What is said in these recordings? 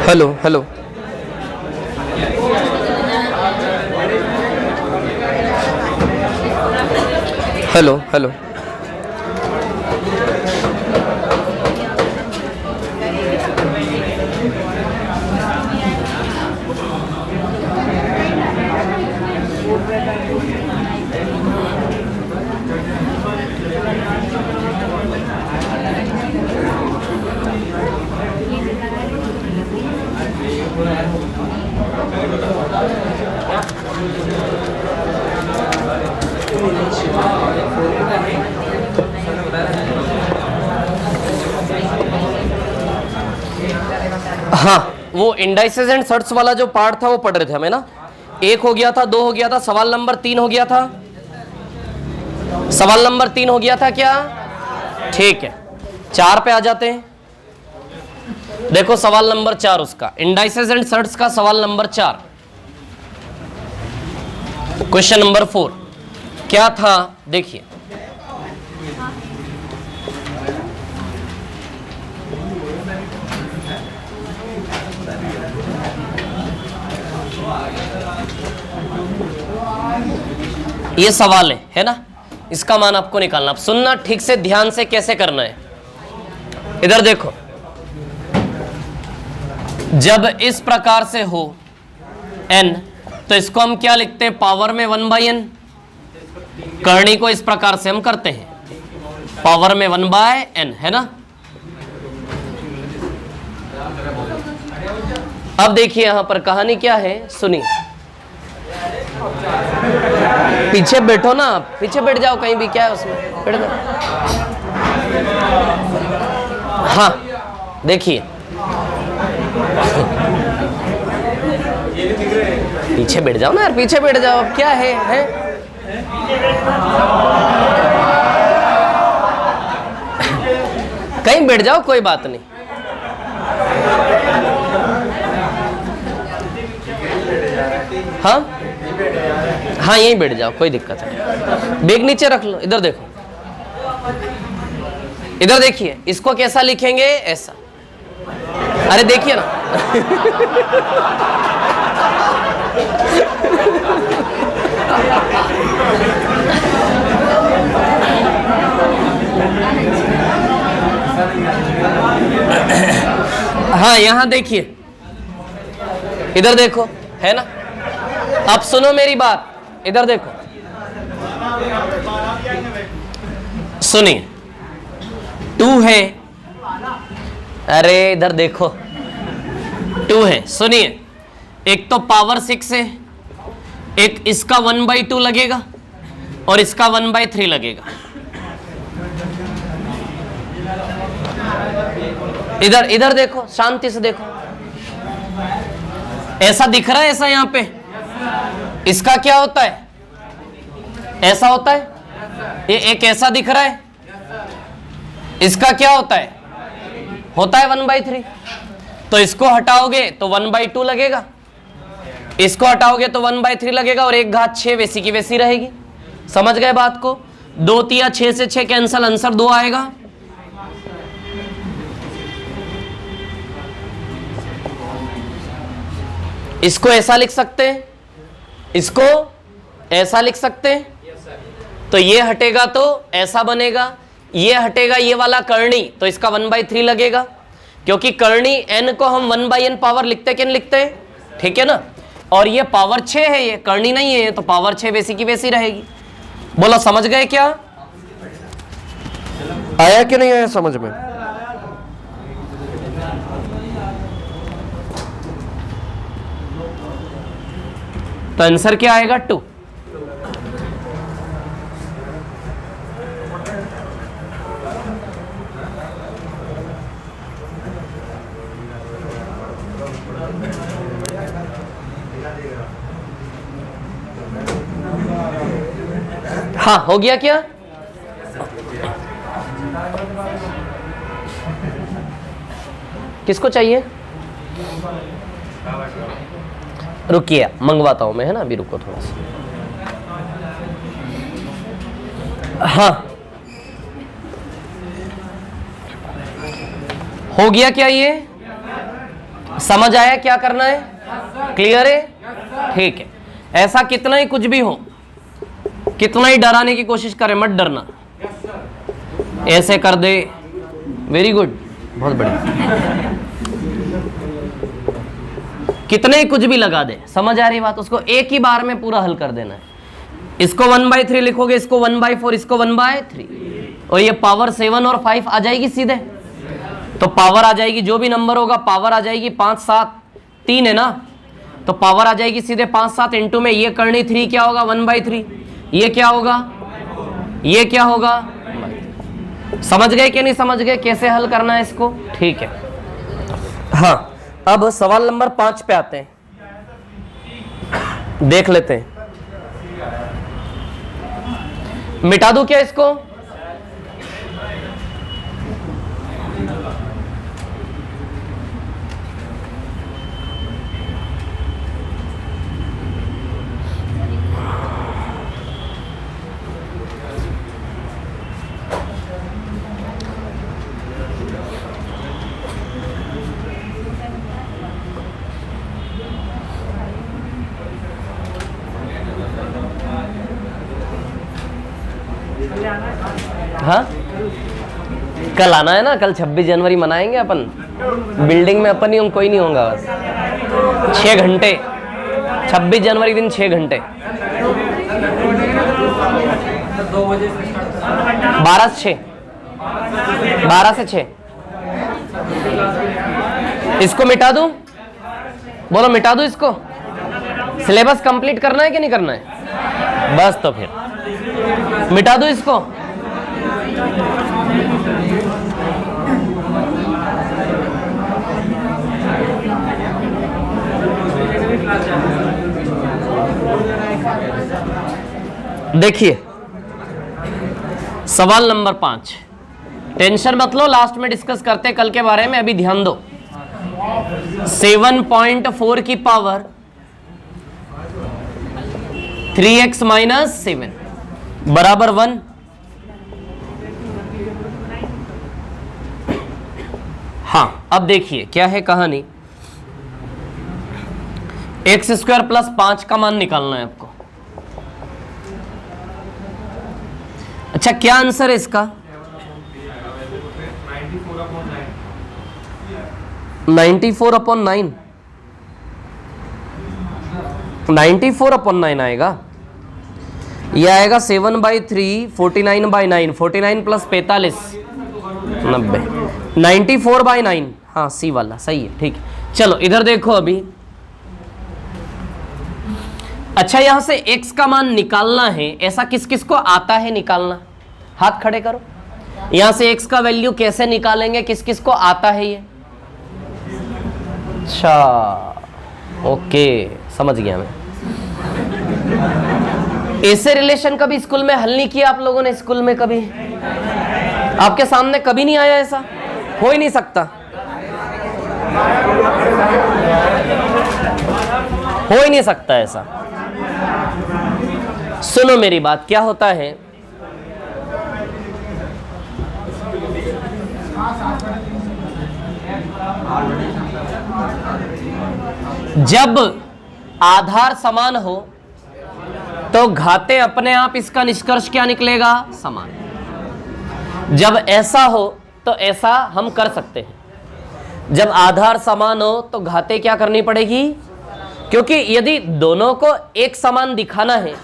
Hello hello hello hello हाँ, वो indices and shirts वाला जो पार्ट था वो पढ़ रहे थे हमें ना। 1 हो गया था, 2 हो गया था, सवाल नंबर 3 हो गया था। सवाल नंबर 3 हो गया था क्या? ठीक है, 4 पे आ जाते हैं। देखो सवाल नंबर 4 उसका, इंडाइसेस एंड सर्ट्स का सवाल नंबर 4, क्वेश्चन नंबर 4 क्या था देखिए। ये सवाल है ना, इसका मान आपको निकालना। अब सुनना ठीक से, ध्यान से कैसे करना है। इधर देखो, जब इस प्रकार से हो n, तो इसको हम क्या लिखते हैं? पावर में 1/n। करनी को इस प्रकार से हम करते हैं, पावर में 1/n, है ना। अब देखिए यहां पर कहानी क्या है, सुनिए। पीछे बैठो ना, पीछे बैठ जाओ कहीं भी, क्या है उसमें, बैठ जाओ। हाँ देखिए, पीछे बैठ जाओ ना यार, पीछे बैठ जाओ। अब क्या है? कहीं बैठ जाओ, कोई बात नहीं। हाँ हाँ, यहीं बैठ जाओ, कोई दिक्कत नहीं। बैग नीचे रख लो। इधर देखो, इधर देखिए, इसको कैसा लिखेंगे? ऐसा। अरे देखिए ना। हाँ यहां देखिए, इधर देखो, है ना। अब सुनो मेरी बात, इधर देखो, सुनिए। 2 है, अरे इधर देखो, 2 है, सुनिए। एक तो पावर 6 है, एक इसका 1/2 लगेगा और इसका 1/3 लगेगा। इधर इधर देखो, शांति से देखो। ऐसा दिख रहा है, ऐसा यहां पे इसका क्या होता है? ऐसा होता है। ये एक ऐसा दिख रहा है, इसका क्या होता है? होता है 1/3। तो इसको हटाओगे तो 1/2 लगेगा, इसको हटाओगे तो 1/3 लगेगा, और 1/6 वैसी की वैसी रहेगी। समझ गए बात को? 2 तिया 6 से 6 कैंसल, आंसर 2 आएगा। इसको ऐसा लिख सकते हैं, इसको ऐसा लिख सकते हैं। तो ये हटेगा तो ऐसा बनेगा, ये हटेगा ये वाला करनी, तो इसका 1/3 लगेगा, क्योंकि करनी n को हम 1/n पावर लिखते क्या नहीं लिखते? ठीक है ना। और ये पावर 6 है, ये करनी नहीं है, तो पावर 6 वैसी की वैसी रहेगी। बोलो समझ गए क्या? आया कि नहीं आया समझ में? तो आंसर क्या आएगा? 2। हाँ हो गया क्या? किसको चाहिए? रुकिए मंगवाता हूं मैं, है ना, अभी रुको थोड़ा सा। हाँ हो गया क्या? ये समझ आया क्या करना है? क्लियर है? ठीक है। ऐसा कितना ही कुछ भी हो, कितना ही डराने की कोशिश करे, मत डरना। ऐसे कर दे, वेरी गुड, बहुत बढ़िया। कितने ही कुछ भी लगा दे, समझ आ रही बात? उसको एक ही बार में पूरा हल कर देना है। इसको 1/3 लिखोगे, इसको 1/4, इसको 1/3, और ये पावर 7 और 5 आ जाएगी सीधे। तो पावर आ जाएगी, जो भी नंबर होगा पावर आ जाएगी 5 7, 3 है ना, तो पावर आ जाएगी सीधे 5 7 इंटू में ये करनी 3 क्या होगा 1/3, ये क्या होगा, ये क्या होगा। समझ गए कि नहीं समझ गए कैसे हल करना है इसको? ठीक है। हाँ, अब सवाल नंबर 5 पे आते हैं, देख लेते हैं। मिटा दूं क्या इसको? हाँ, कल आना है ना, कल 26 जनवरी मनाएंगे अपन। बिल्डिंग में अपन ही हम, कोई नहीं होगा, बस 6 घंटे 26 जनवरी दिन 6 घंटे 12 से 6, 12 से 6। इसको मिटा दूं? बोलो मिटा दूं इसको? सिलेबस कंप्लीट करना है कि नहीं करना है? बस तो फिर मिटा दूं इसको? देखिए सवाल नंबर 5, टेंशन मत लो, लास्ट में डिस्कस करते हैं कल के बारे में, अभी ध्यान दो। 7.4 की पावर 3x माइनस 7 बराबर 1। हाँ, अब देखिए क्या है कहानी। x² प्लस 5 का मान निकालना है आपको। अच्छा, क्या आंसर है इसका? 94/9, 94/9 आएगा। यह आएगा 7/3, 49/9, 49 प्लस 45 90, 94/9। हाँ, सी वाला सही है, ठीक है। चलो इधर देखो अभी। अच्छा, यहां से x का मान निकालना है, ऐसा किस किस को आता है निकालना? हाथ खड़े करो। यहां से x का वैल्यू कैसे निकालेंगे, किस किस को आता है ये? अच्छा, ओके, समझ गया मैं। ऐसे रिलेशन कभी स्कूल में हल नहीं किया आप लोगों ने? स्कूल में कभी आपके सामने कभी नहीं आया? ऐसा हो ही नहीं सकता, हो ही नहीं सकता ऐसा। सुनो मेरी बात, क्या होता है, जब आधार समान हो तो घाते अपने आप, इसका निष्कर्ष क्या निकलेगा? समान। जब ऐसा हो तो ऐसा हम कर सकते हैं। जब आधार समान हो तो घाते क्या करनी पड़ेगी? क्योंकि यदि दोनों को एक समान दिखाना है,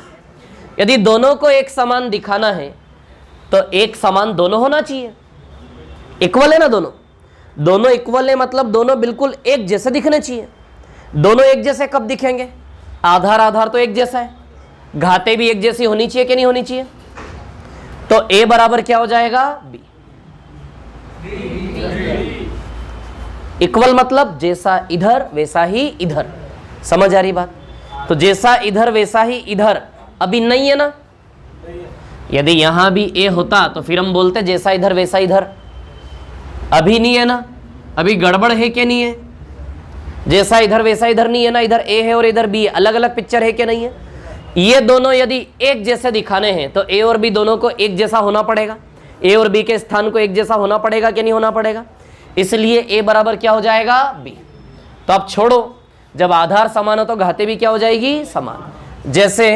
यदि दोनों को एक समान दिखाना है तो एक समान दोनों होना चाहिए। इक्वल है ना, दोनों इक्वल है, मतलब दोनों बिल्कुल एक जैसे दिखने चाहिए। दोनों एक जैसे कब दिखेंगे? आधार तो एक जैसा है, घाते भी एक जैसी होनी चाहिए कि नहीं होनी चाहिए? तो a बराबर क्या हो जाएगा? b। इक्वल मतलब जैसा इधर वैसा ही इधर, समझ आ रही बात? तो जैसा इधर वैसा ही इधर अभी नहीं है ना। यदि यहां भी a होता तो फिर हम बोलते जैसा इधर वैसा इधर, अभी नहीं है ना, अभी गड़बड़ है कि नहीं है? जैसा इधर वैसा इधर नहीं है ना, इधर a है और इधर b है, अलग अलग पिक्चर है कि नहीं है? ये दोनों यदि एक जैसे दिखाने हैं तो a और b दोनों को एक जैसा होना पड़ेगा, a और b के स्थान को एक जैसा होना पड़ेगा कि नहीं होना पड़ेगा? इसलिए a बराबर क्या हो जाएगा? b। तो अब छोड़ो, जब आधार समान हो तो घाते भी क्या हो जाएगी, समान। जैसे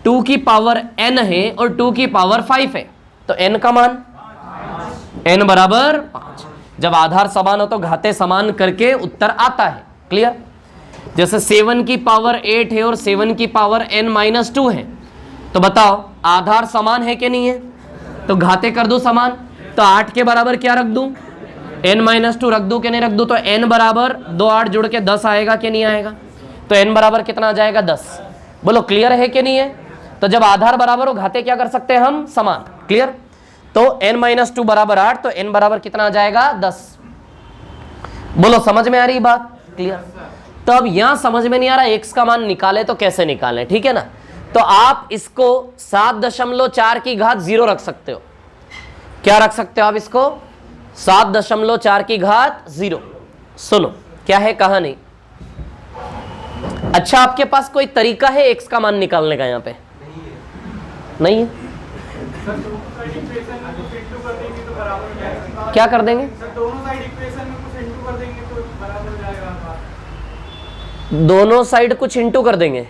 2 की पावर n है और 2 की पावर 5 है, तो n का मान n बराबर 5। जब आधार समान हो तो घाते समान करके उत्तर आता है। क्लियर? जैसे 7 की पावर 8 है और 7 की पावर n-2 है, तो बताओ आधार समान है कि नहीं है, तो घाते कर दो समान, तो 8 के बराबर क्या रख दूं, n-2 रख दूं कि नहीं रख दूं, तो n बराबर 2 8 जुड़ के 10 आएगा कि नहीं आएगा, तो n बराबर कितना आ जाएगा 10। बोलो क्लियर है कि नहीं है? तो जब आधार बराबर हो घाते क्या कर सकते हैं हम, समान। क्लियर? तो n-2 बराबर 8, तो n बराबर कितना आ जाएगा 10। बोलो समझ में आ रही बात? क्लियर? तो अब यहां समझ में नहीं आ रहा x का मान निकाले तो कैसे निकालें, ठीक है ना? तो आप इसको 7.4 की घात 0 रख सकते हो। क्या रख सकते हो आप इसको, 7.4 की घात 0। सुनो क्या है कहानी। अच्छा आपके पास कोई तरीका है x का मान निकालने का? यहां पे नहीं है। क्या कर देंगे, दोनों साइड कुछ इंटू कर देंगे।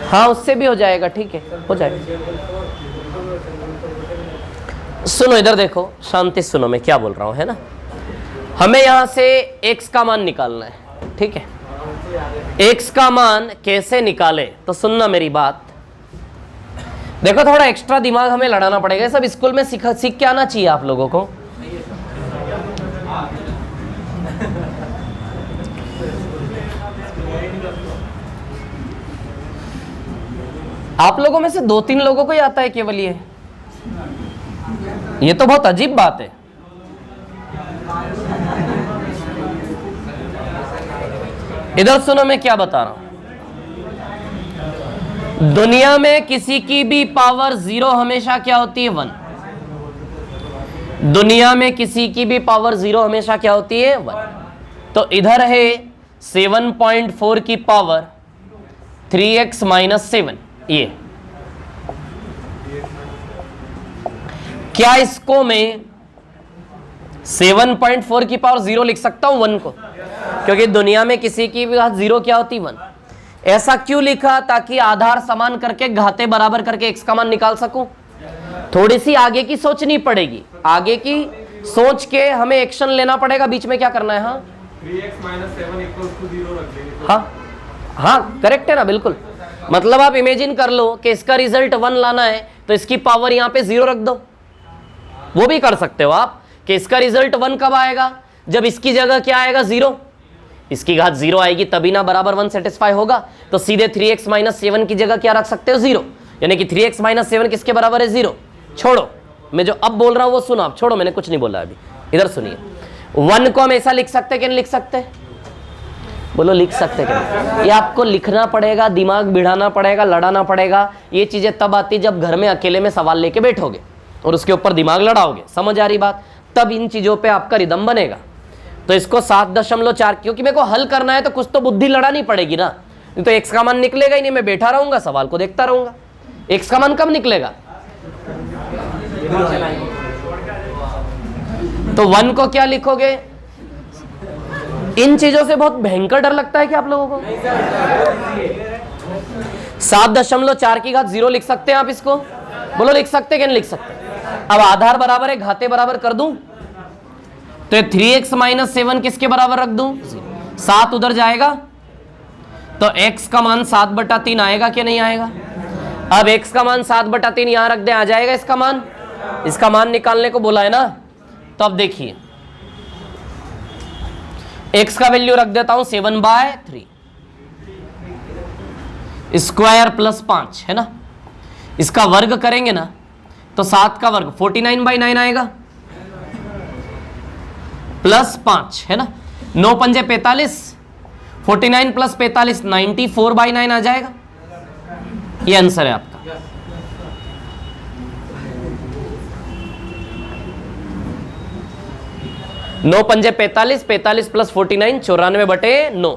हाँ उससे भी हो जाएगा, ठीक है हो जाएगा। सुनो इधर देखो, शांति सुनो मैं क्या बोल रहा हूं, है ना। हमें यहां से x का मान निकालना है, ठीक है। x का मान कैसे निकाले, तो सुनना मेरी बात। देखो थोड़ा एक्स्ट्रा दिमाग हमें लड़ाना पड़ेगा, सब स्कूल में सीख के आना चाहिए आप लोगों को। आप लोगों में से 2-3 लोगों को ही आता है केवल ये तो बहुत अजीब बात है। इधर सुनो मैं क्या बता रहा हूं। दुनिया में किसी की भी पावर 0 हमेशा क्या होती है, 1। दुनिया में किसी की भी पावर 0 हमेशा क्या होती है, 1। तो इधर है 7.4 की पावर 3x - 7, ये क्या इसको मैं 7.4 की पावर 0 लिख सकता हूं 1 को, क्योंकि दुनिया में किसी की भी घात 0 क्या होती, 1। ऐसा क्यों लिखा, ताकि आधार समान करके घाते बराबर करके x का मान निकाल सकूं। थोड़ी सी आगे की सोचनी पड़ेगी, आगे की सोच के हमें एक्शन लेना पड़ेगा। बीच में क्या करना है, हाँ 3x - 7 = 0 रख देंगे। हाँ करेक्ट है ना, बिल्कुल। मतलब आप इमेजिन कर लो कि इसका रिजल्ट 1 लाना है तो इसकी पावर यहां पे 0 रख दो। वो भी कर सकते हो आप कि इसका रिजल्ट 1 कब आएगा, जब इसकी जगह क्या आएगा, 0। इसकी घात 0 आएगी तभी ना बराबर 1 सेटिस्फाई होगा। तो सीधे 3x - 7 की जगह क्या रख सकते हो, 0। यानी कि 3x - 7 किसके बराबर है, 0। छोड़ो मैं जो अब बोल रहा हूं वो सुनो आप, छोड़ो मैंने कुछ नहीं बोला अभी। इधर सुनिए, 1 को हम ऐसा लिख सकते कि नहीं लिख सकते, बोलो लिख सकते क्या? ये आपको लिखना पड़ेगा, दिमाग बिठाना पड़ेगा, लड़ाना पड़ेगा। ये चीजें तब आती जब घर में अकेले में सवाल लेके बैठोगे और उसके ऊपर दिमाग लड़ाओगे। समझ आ रही बात? तब इन चीजों पे आपका रिदम बनेगा। तो इसको 7.4, क्योंकि मेरे को हल करना है तो कुछ तो बुद्धि लड़ानी पड़ेगी ना, नहीं तो x का मान निकलेगा ही नहीं। मैं बैठा रहूंगा सवाल को देखता रहूंगा। x का मान कब निकलेगा, तो 1 को क्या लिखोगे। इन चीजों से बहुत भयंकर डर लगता है कि आप लोगों को। 7.4 की घात 0 लिख सकते हैं आप इसको, बोलो लिख सकते कि नहीं लिख सकते। अब आधार बराबर है, घाते बराबर कर दूं तो 3x - 7 किसके बराबर रख दूं, 7 उधर जाएगा तो x का मान 7/3 आएगा कि नहीं आएगा। अब x का मान 7/3 यहां रख दे, आ जाएगा इसका मान। इसका मान निकालने को बोला है ना, तो अब देखिए x का वैल्यू रख देता हूं 7/3 स्क्वायर प्लस 5 है ना। इसका वर्ग करेंगे ना तो 7 का वर्ग 49/9 आएगा प्लस 5 है ना। 9 पंजे 45, 49 प्लस 45 94/9 आ जाएगा। ये आंसर है आपका। 9 पंजे 45, 45 प्लस 49 94/9।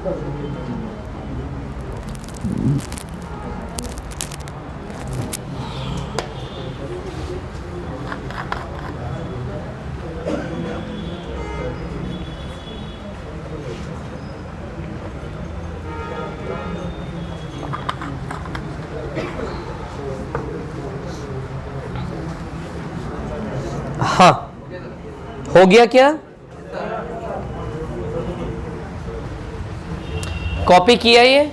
हाँ, हो गया क्या? कॉपी किया ये?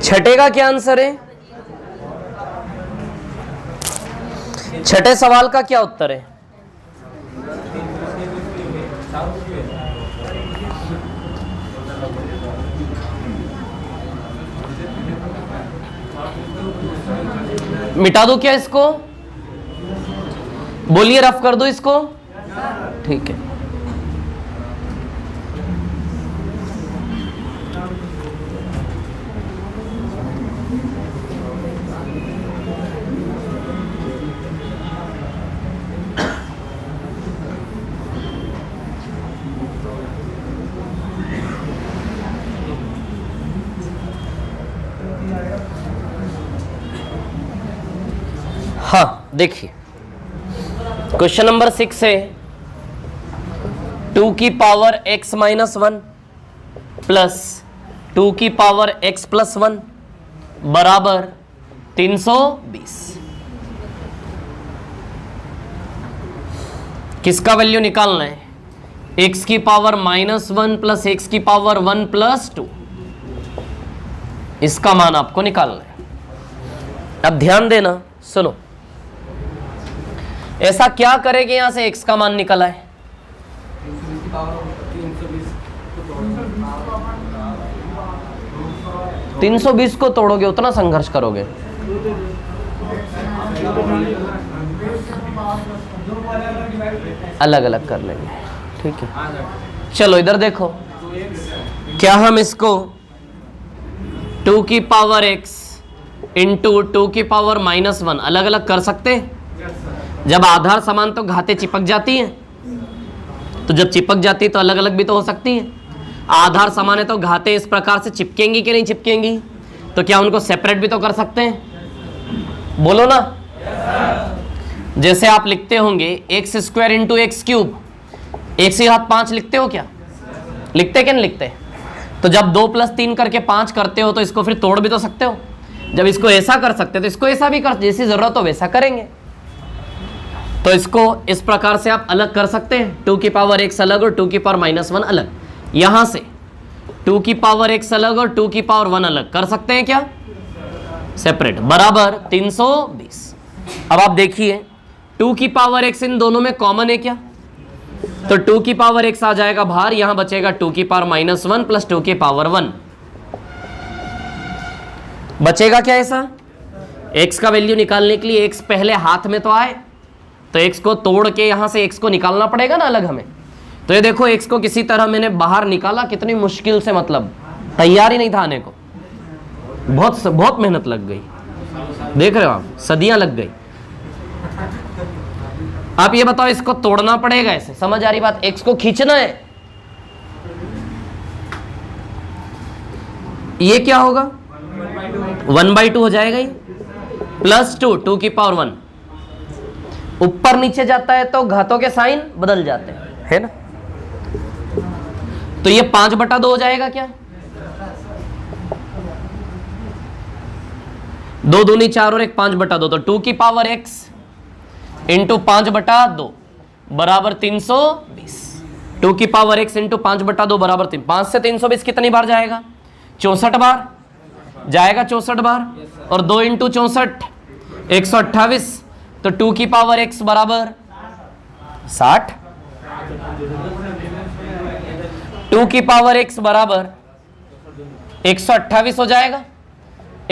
छठे का क्या आंसर है? छठे सवाल का क्या उत्तर है? मिटा दो क्या इसको? बोलिए, रफ कर दो इसको। ठीक है। हाँ, देखिए क्वेश्चन नंबर 6 है 2 की पावर x माइनस 1 प्लस 2 की पावर x प्लस 1 बराबर 320। किसका वैल्यू निकालना है? x की पावर -1 प्लस x की पावर 1 प्लस 2, इसका मान आपको निकालना है। अब ध्यान देना, सुनो, ऐसा क्या करेंगे यहां से x का मान निकला है? 320 को तोड़ोगे उतना संघर्ष करोगे। अलग अलग कर लेंगे, ठीक है। चलो इधर देखो, क्या हम इसको 2 की पावर x इंटू 2 की पावर -1 अलग अलग कर सकते हैं? जब आधार समान तो घातें चिपक जाती हैं, तो जब चिपक जाती है तो अलग अलग भी तो हो सकती हैं। आधार समान है तो घातें इस प्रकार से चिपकेंगी कि नहीं चिपकेंगी? तो क्या उनको सेपरेट भी तो कर सकते हैं? बोलो ना। जैसे आप लिखते होंगे x² इंटू x³ 1 से हाथ 5 लिखते हो क्या? लिखते क्या नहीं लिखते? तो जब 2 + 3 करके 5 करते हो तो इसको फिर तोड़ भी तो सकते हो। जब इसको ऐसा कर सकते हो तो इसको ऐसा भी कर, जैसी जरूरत हो वैसा करेंगे। तो इसको इस प्रकार से आप अलग कर सकते हैं, 2 की पावर x अलग और 2 की पावर -1 अलग। यहां से 2 की पावर x अलग और 2 की पावर 1 अलग कर सकते हैं क्या? सेपरेट, बराबर 320। अब आप देखिए 2 की पावर x इन दोनों में कॉमन है क्या? तो 2 की पावर x आ जाएगा बाहर, यहां बचेगा 2 की पावर -1 प्लस 2 की पावर 1। बचेगा क्या ऐसा? x का वैल्यू निकालने के लिए x पहले हाथ में तो आए, तो x को तोड़ के यहां से x को निकालना पड़ेगा ना अलग हमें। तो ये देखो x को किसी तरह मैंने बाहर निकाला, कितनी मुश्किल से, मतलब तैयार ही नहीं था आने को, बहुत मेहनत लग गई। देख रहे हो आप, सदियां लग गई। आप ये बताओ, इसको तोड़ना पड़ेगा ऐसे, समझ आ रही बात? x को खींचना है, ये क्या होगा? 1/2 हो जाएगा ये, प्लस 2 की पावर 1। ऊपर नीचे जाता है तो घातों के साइन बदल जाते हैं, है ना? तो ये 5/2 हो जाएगा क्या? 2 दूनी 4 और 1 5/2, तो 2 की पावर x इंटू 5/2 बराबर 320। 2 की पावर x इंटू 5/2 बराबर 3। 5 से 320 कितनी बार जाएगा? 64 बार जाएगा, 64 बार। और 2 इंटू 64 128, तो 2 की पावर x बराबर 60। 2 की पावर x बराबर 128 हो जाएगा।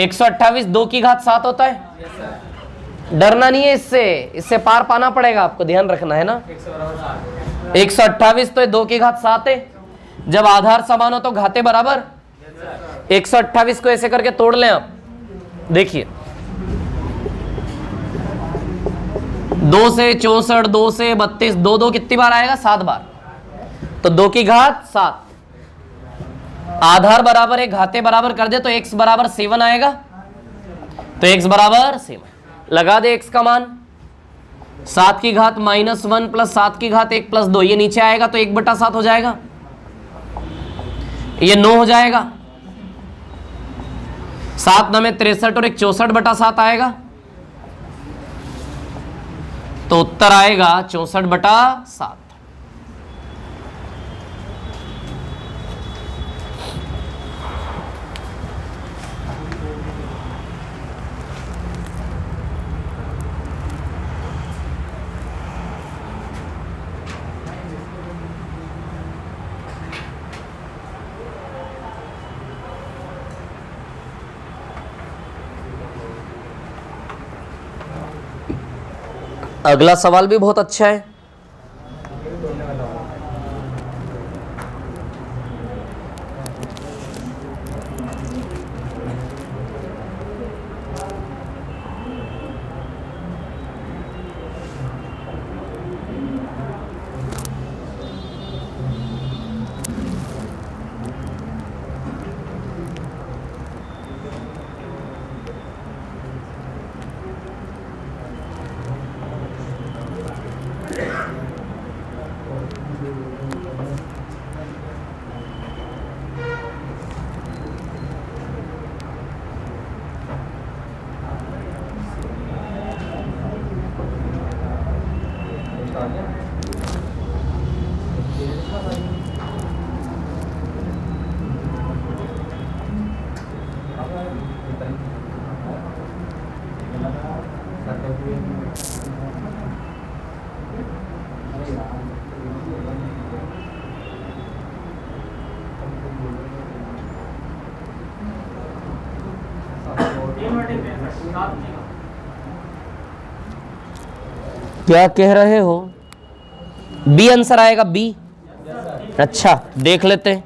128 2 की घात 7 होता है। डरना नहीं है इससे पार पाना पड़ेगा, आपको ध्यान रखना है ना। 128 तो 2 की घात 7 है। जब आधार समान हो तो घाते बराबर। 128 को ऐसे करके तोड़ लें आप, देखिए 2 से 64, 2 से 32, 2 कितनी बार आएगा? 7 बार। तो 2 की घात 7, आधार बराबर है, घाते बराबर कर दे तो x बराबर 7 आएगा। तो x बराबर 7 लगा दे। x का मान 7 की घात -1 प्लस 7 की घात 1 प्लस 2, ये नीचे आएगा तो 1/7 हो जाएगा, ये 9 हो जाएगा। 7 9 में 63 और 1 64/7 आएगा। तो उत्तर आएगा 64/7। अगला सवाल भी बहुत अच्छा है। क्या कह रहे हो? बी आंसर आएगा, बी। अच्छा देख लेते हैं।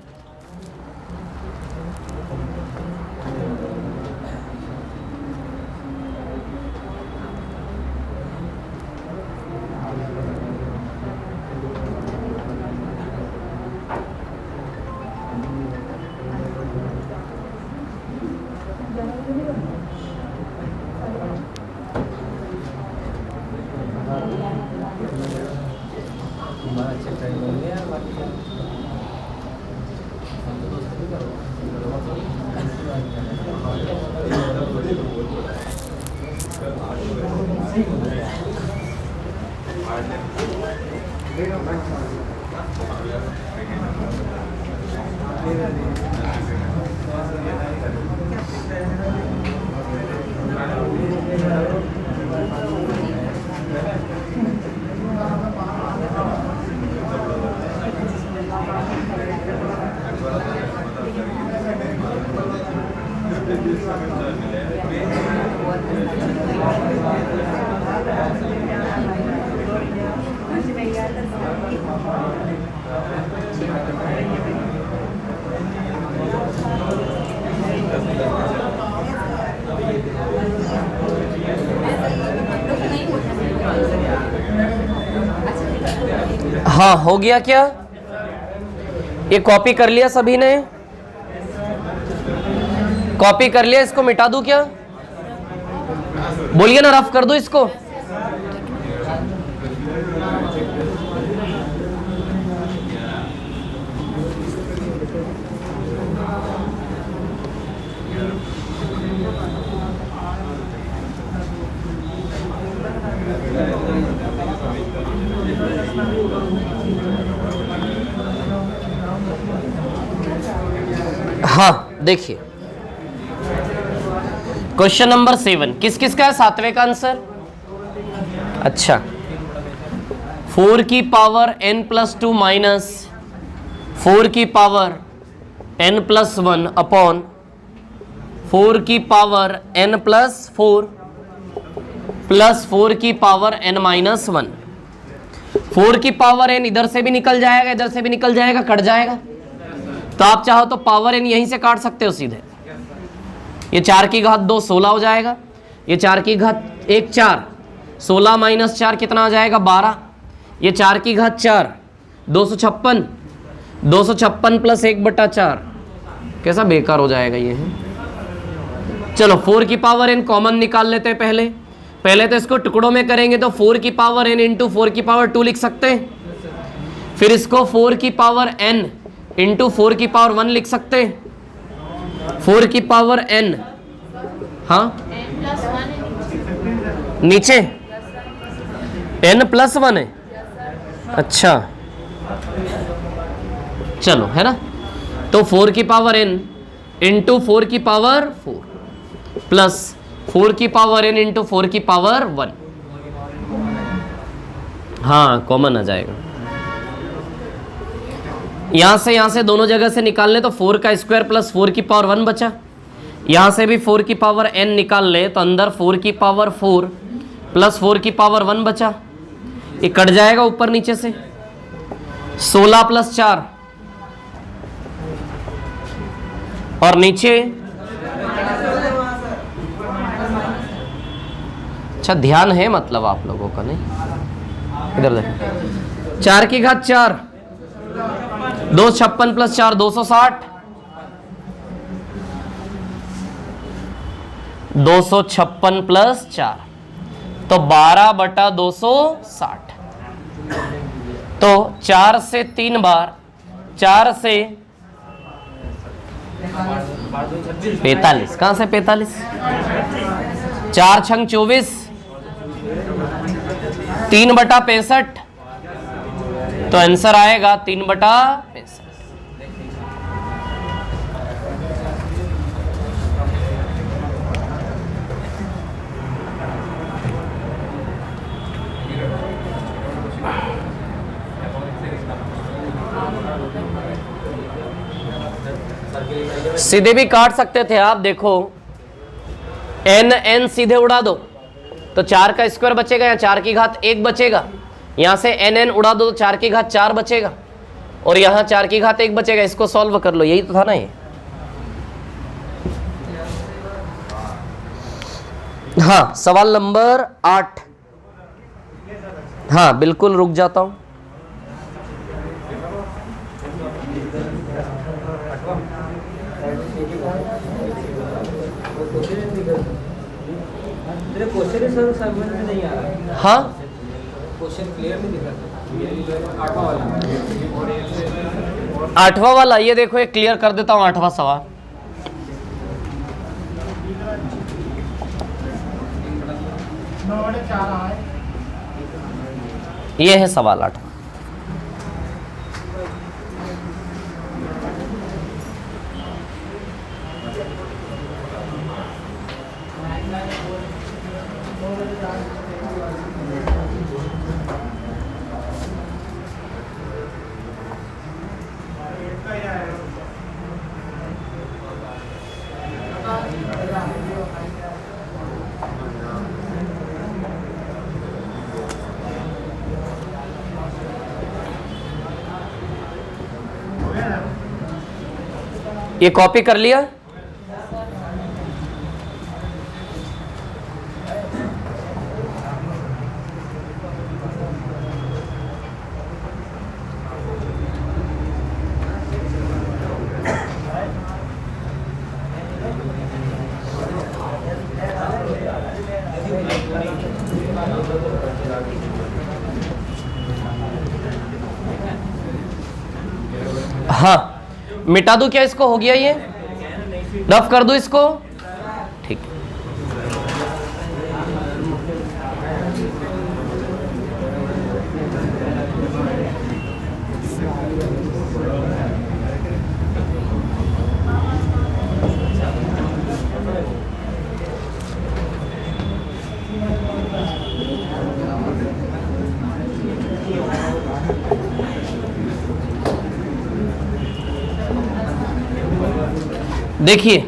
हाँ हो गया क्या? ये कॉपी कर लिया सभी ने? कॉपी कर लिया, इसको मिटा दूं क्या? बोलिए ना, रफ कर दो इसको। हाँ देखिए, क्वेश्चन नंबर 7 किस किस का है? 7वें का आंसर। अच्छा, 4 की पावर n+2 माइनस 4 की पावर n+1 अपॉन 4 की पावर n प्लस 4 प्लस 4 की पावर n माइनस 1। 4 की पावर n इधर से भी निकल जाएगा, इधर से भी निकल जाएगा, कट जाएगा। तो आप चाहो तो पावर n यहीं से काट सकते हो सीधे। ये 4 की घात 2 16 हो जाएगा, ये 4 की घात 1 4, 16 माइनस 4 कितना आ जाएगा 12। ये 4 की घात 4 256, 256 प्लस 1/4 कैसा बेकार हो जाएगा ये है। चलो 4 की पावर n कॉमन निकाल लेते हैं। पहले तो इसको टुकड़ों में करेंगे तो 4 की पावर n इंटू 4 की पावर 2 लिख सकते हैं। फिर इसको 4 की पावर n इंटू 4 की पावर 1 लिख सकते हैं। 4 की पावर n, हाँ नीचे n प्लस 1 है, अच्छा चलो है ना। तो 4 की पावर n इंटू 4 की पावर 4 प्लस 4 की पावर n इंटू 4 की पावर 1, हाँ कॉमन आ जाएगा। यहां से दोनों जगह से निकाल ले तो 4 का स्क्वायर प्लस 4 की पावर 1 बचा। यहां से भी 4 की पावर n निकाल ले तो अंदर 4 की पावर 4 प्लस 4 की पावर 1 बचा। ये कट जाएगा ऊपर नीचे से, 16 प्लस 4 और नीचे, अच्छा ध्यान है मतलब आप लोगों का, नहीं इधर देखो, 4 की घात 4 256 प्लस 4 260, 256 प्लस 4 तो 12/260। तो 4 से 3 बार, 4 से 45, कहां से 45, 4 छंग 24, 3/65 तो आंसर आएगा 3/65। सीधे भी काट सकते थे आप, देखो n सीधे उड़ा दो तो 4 का स्क्वायर बचेगा, या 4 की घात 1 बचेगा। यहां से n उड़ा दो तो 4 की घात 4 बचेगा, और यहां 4 की घात 1 बचेगा। इसको सॉल्व कर लो, यही तो था ना ये। हाँ सवाल नंबर 8, हाँ बिल्कुल रुक जाता हूं। क्वेश्चन सर समझ में नहीं आ रहा। हाँ क्वेश्चन क्लियर नहीं दिखा। 8वां वाला, 8वां वाला ये देखो, एक क्लियर कर देता हूं 8वां सवाल। ये है सवाल 8। ये कॉपी कर लिया? हाँ मिटा दूं क्या इसको? हो गया ये, रफ कर दूं इसको? ठीक। देखिए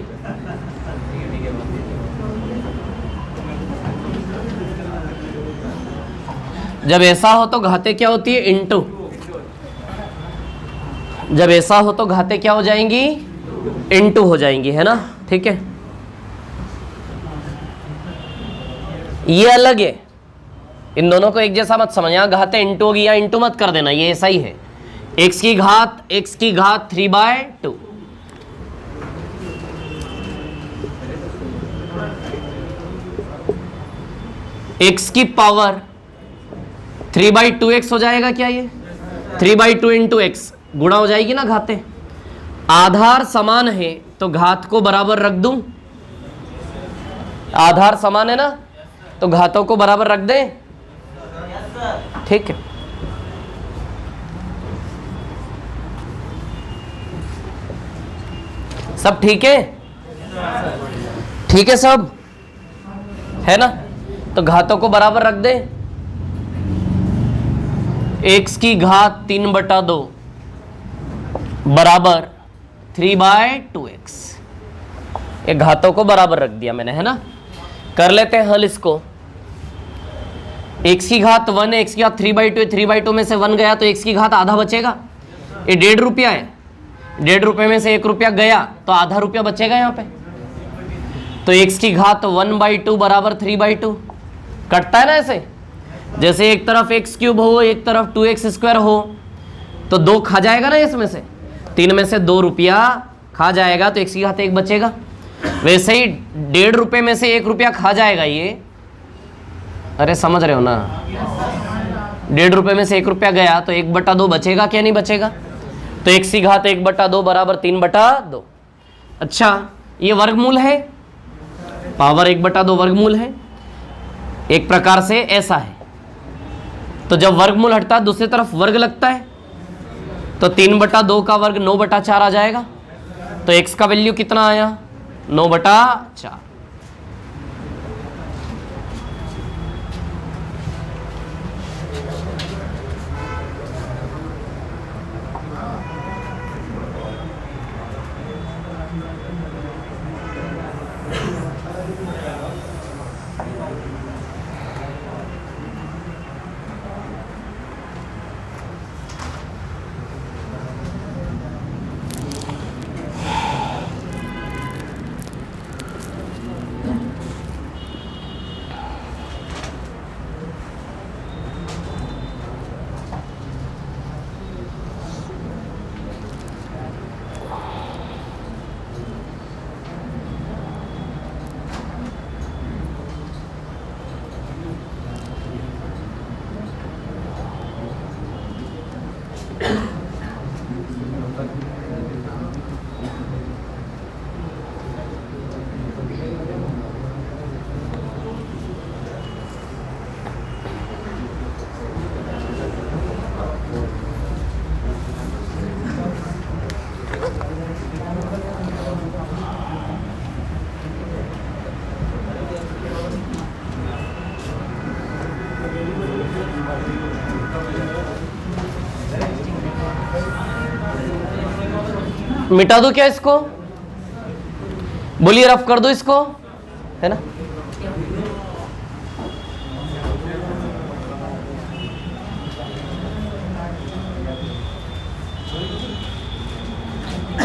जब ऐसा हो तो घाते क्या होती है? इंटू। जब ऐसा हो तो घाते क्या हो जाएंगी? इंटू हो जाएंगी, है ना? ठीक है, ये अलग है, इन दोनों को एक जैसा मत समझ। यहां घाते इंटू होगी, या इंटू मत कर देना, ये ऐसा ही है। x की घात 3/2, x की पावर 3/2x हो जाएगा क्या? ये 3/2 इंटू एक्स गुणा हो जाएगी ना घाते। आधार समान है तो घात को बराबर रख दूं, आधार समान है ना तो घातों को बराबर रख दें। ठीक है, सब ठीक है? ठीक है सब, है ना? तो घातों को बराबर रख दे। x की घात 3/2 बराबर 3/2x, ये घातों को बराबर रख दिया मैंने, है ना? कर लेते हैं हल इसको। x की घात 1 है, x की घात 3/2 है, 3/2 में से 1 गया तो x की घात आधा बचेगा। ये 1.5 रुपया है, 1.5 रुपये में से 1 रुपया गया तो आधा रुपया बचेगा यहाँ पे। तो x की घात 1/2 बराबर 3/2, कटता है ना ऐसे। जैसे एक तरफ x³ हो, एक तरफ 2x² हो, तो 2 खा जाएगा ना इसमें से, 3 में से 2 रुपया खा जाएगा तो x की घात 1 बचेगा। वैसे ही 1.5 रुपये में से 1 रुपया खा जाएगा ये, अरे समझ रहे हो ना? 1.5 रुपये में से 1 रुपया गया तो 1/2 बचेगा क्या? नहीं बचेगा। तो x की घात 1/2 बराबर 3/2। अच्छा, ये वर्गमूल है, पावर 1/2 वर्गमूल है, एक प्रकार से ऐसा है। तो जब वर्गमूल हटता है दूसरी तरफ वर्ग लगता है, तो 3/2 का वर्ग 9/4 आ जाएगा। तो x का वैल्यू कितना आया? 9/4। मिटा दो क्या इसको? बोलिए, रफ कर दो इसको, है ना?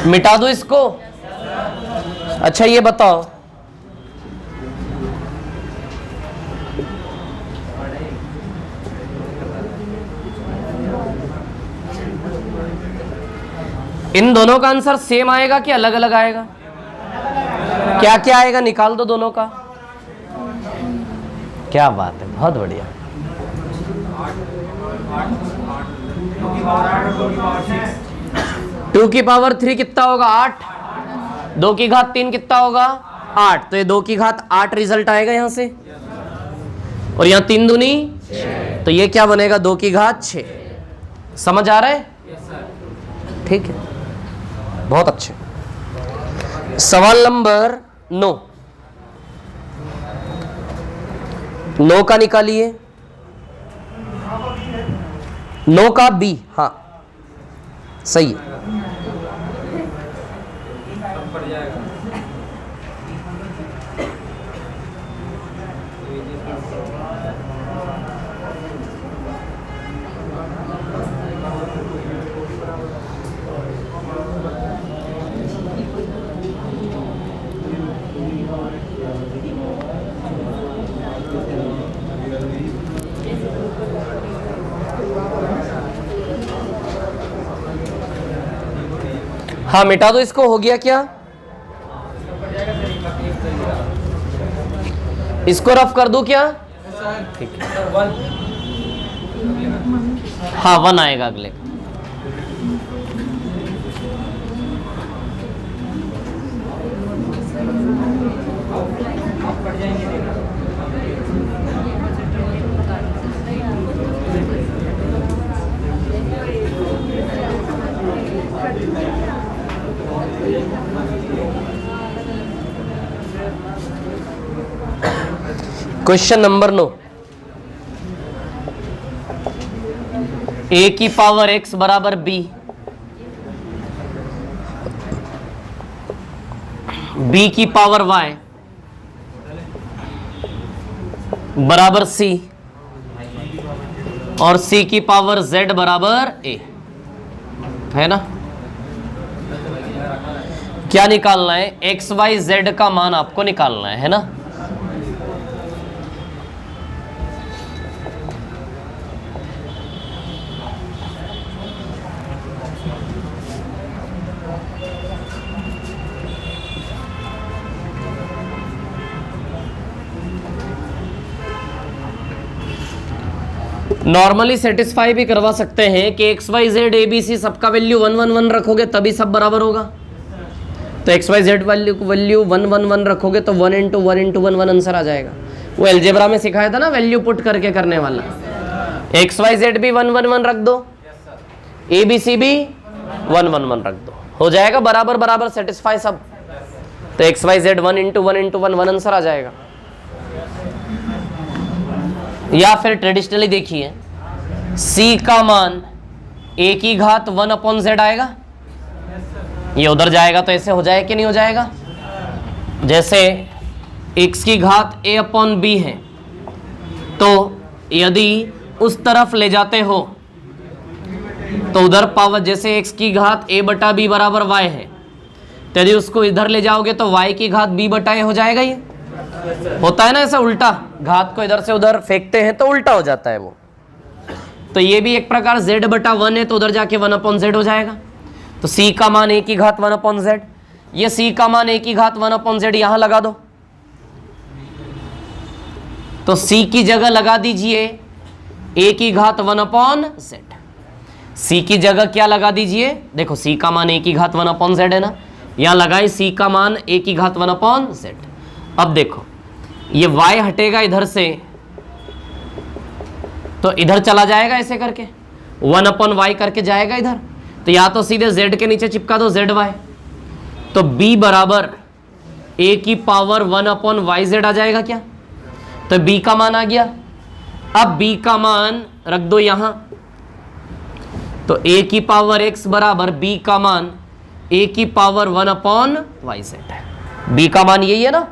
मिटा दो इसको। अच्छा ये बताओ, इन दोनों का आंसर सेम आएगा कि अलग अलग आएगा? क्या क्या आएगा? निकाल दो दोनों का। क्या बात है, बहुत बढ़िया। 2 की पावर 3 कितना होगा? 8। 2 की घात 3 कितना होगा? 8। तो ये 2 की घात 8 रिजल्ट आएगा यहां से, और यहां 3 दूनी, तो ये क्या बनेगा? 2 की घात 6। समझ आ रहा है? ठीक है, बहुत अच्छे। सवाल नंबर 9, 9 का निकालिए। 9 का बी, हाँ सही है। हाँ मिटा दो इसको। हो गया क्या? इसको रफ कर दूं क्या? ठीक है, हाँ 1 आएगा अगले। क्वेश्चन नंबर 9, a की पावर x बराबर b, b की पावर y बराबर c और c की पावर z बराबर a है ना। क्या निकालना है? x y z का मान आपको निकालना है ना। नॉर्मली सेटिस्फाई भी करवा सकते हैं कि X Y Z A B C सबका वैल्यू 1 1 1 रखोगे तभी सब बराबर होगा। तो एक्स वाई जेड वैल्यू 1 1 1 रखोगे तो 1 इंटू 1 इंटू 1 1 आंसर आ जाएगा। वो अलजेब्रा में सिखाया था ना, वैल्यू पुट करके करने वाला। एक्स वाई जेड भी 1 1 1 रख दो, ए बी सी भी 1 1 1 रख दो, हो जाएगा बराबर बराबर सेटिस्फाई सब। तो X Y Z 1 into 1 into 1 1 answer आ जाएगा। या फिर ट्रेडिशनली देखिए, c का मान a की घात 1 अपॉन z आएगा, ये उधर जाएगा तो ऐसे हो जाएगा कि नहीं हो जाएगा। जैसे x की घात a अपॉन b है, तो यदि उस तरफ ले जाते हो तो उधर पावर, जैसे x की घात a बटा b बराबर y है, तो यदि उसको इधर ले जाओगे तो y की घात b बटा a हो जाएगा। ये होता है ना ऐसा उल्टा, घात को इधर से उधर फेंकते हैं तो उल्टा हो जाता है वो। तो ये भी एक प्रकार z बटा 1 है तो उधर जाके 1 अपॉन z हो जाएगा। तो c का मान a की घात 1 अपॉन z, ये c का मान a की घात 1 अपॉन z यहां लगा दो। तो c की जगह लगा दीजिए a की घात 1 अपॉन z। c की जगह क्या लगा दीजिए? देखो c का मान a की घात 1 अपॉन z है ना, यहां लगाए c का मान a की घात 1 अपॉन z। अब देखो ये y हटेगा इधर से तो इधर चला जाएगा, ऐसे करके 1 अपॉन y करके जाएगा इधर। तो या तो सीधे z के नीचे चिपका दो zy, तो b बराबर a की पावर 1 अपॉन वाई जेड आ जाएगा क्या? तो b का मान आ गया। अब b का मान रख दो यहां, तो a की पावर x बराबर b का मान a की पावर 1 अपॉन वाई जेड है। b का मान यही है ना,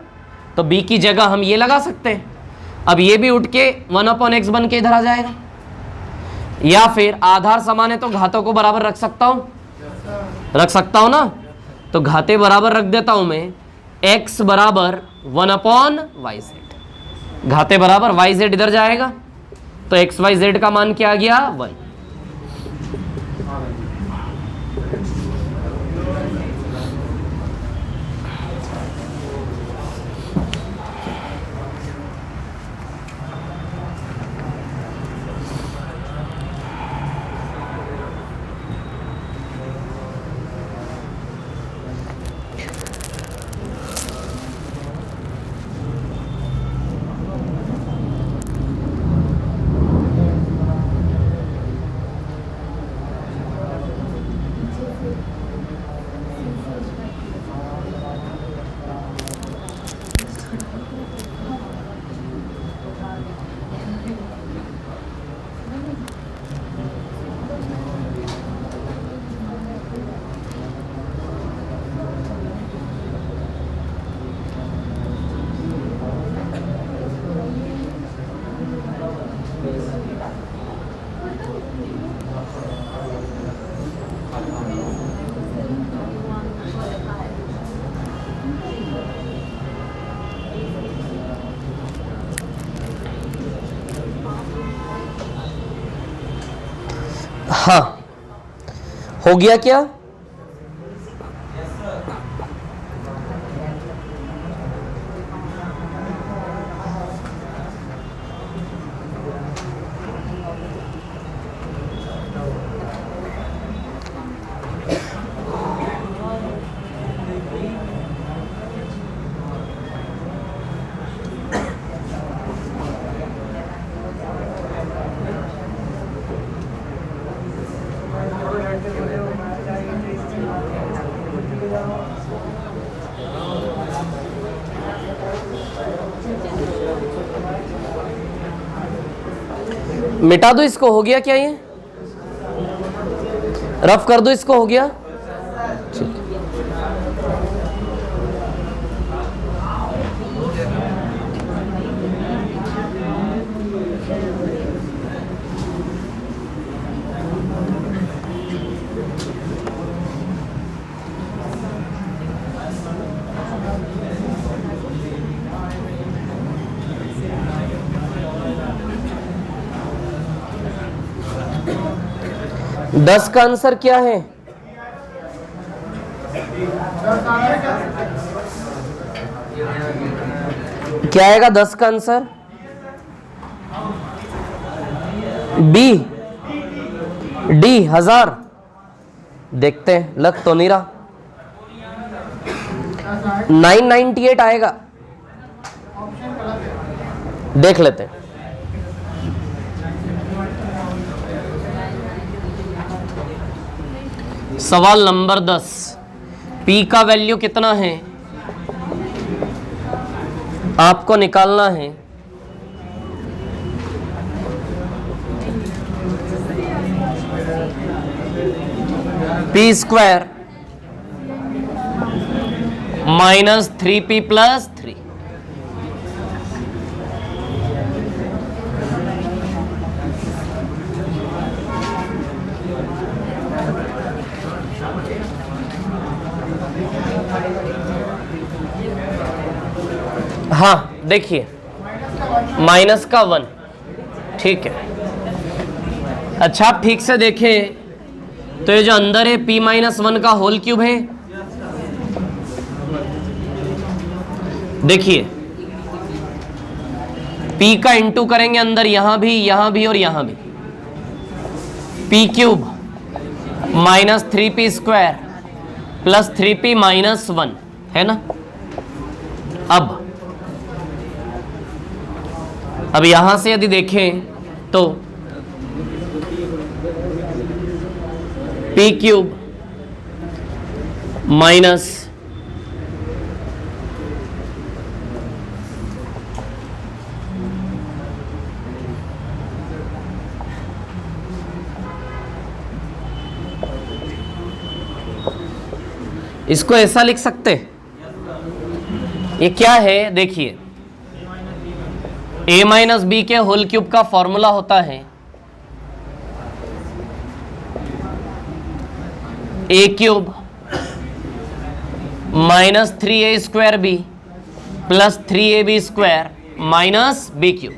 तो b की जगह हम ये लगा सकते हैं। अब ये भी उठ के 1 अपॉन एक्स बन के इधर आ जाएगा। या फिर आधार समान है तो घातों को बराबर रख सकता हूं, रख सकता हूं ना। तो घाते बराबर रख देता हूं मैं, x बराबर 1 अपॉन वाई जेड, घाते बराबर वाई जेड इधर जाएगा, तो एक्स वाई जेड का मान क्या आ गया? 1। हाँ हो गया क्या? मिटा दो इसको, हो गया क्या ये? रफ कर दो इसको, हो गया? ठीक। दस का आंसर क्या है? क्या आएगा 10 का आंसर? B, D 1000। देखते हैं, लग तो नहीं रहा। 998 आएगा, देख लेते हैं। सवाल नंबर 10, P का वैल्यू कितना है आपको निकालना है। P square minus 3P plus 3। हाँ देखिए, माइनस का 1, ठीक है। अच्छा आप ठीक से देखें तो ये जो अंदर है P माइनस 1 का होल क्यूब है। देखिए P का इंटू करेंगे अंदर, यहां भी और यहां भी। P cube minus 3P square plus 3P minus 1 है ना। अब यहां से यदि देखें तो P क्यूब माइनस इसको ऐसा लिख सकते, ये क्या है देखिए, a माइनस बी के होल क्यूब का फॉर्मूला होता है a cube minus 3a square B plus 3ab square minus B cube.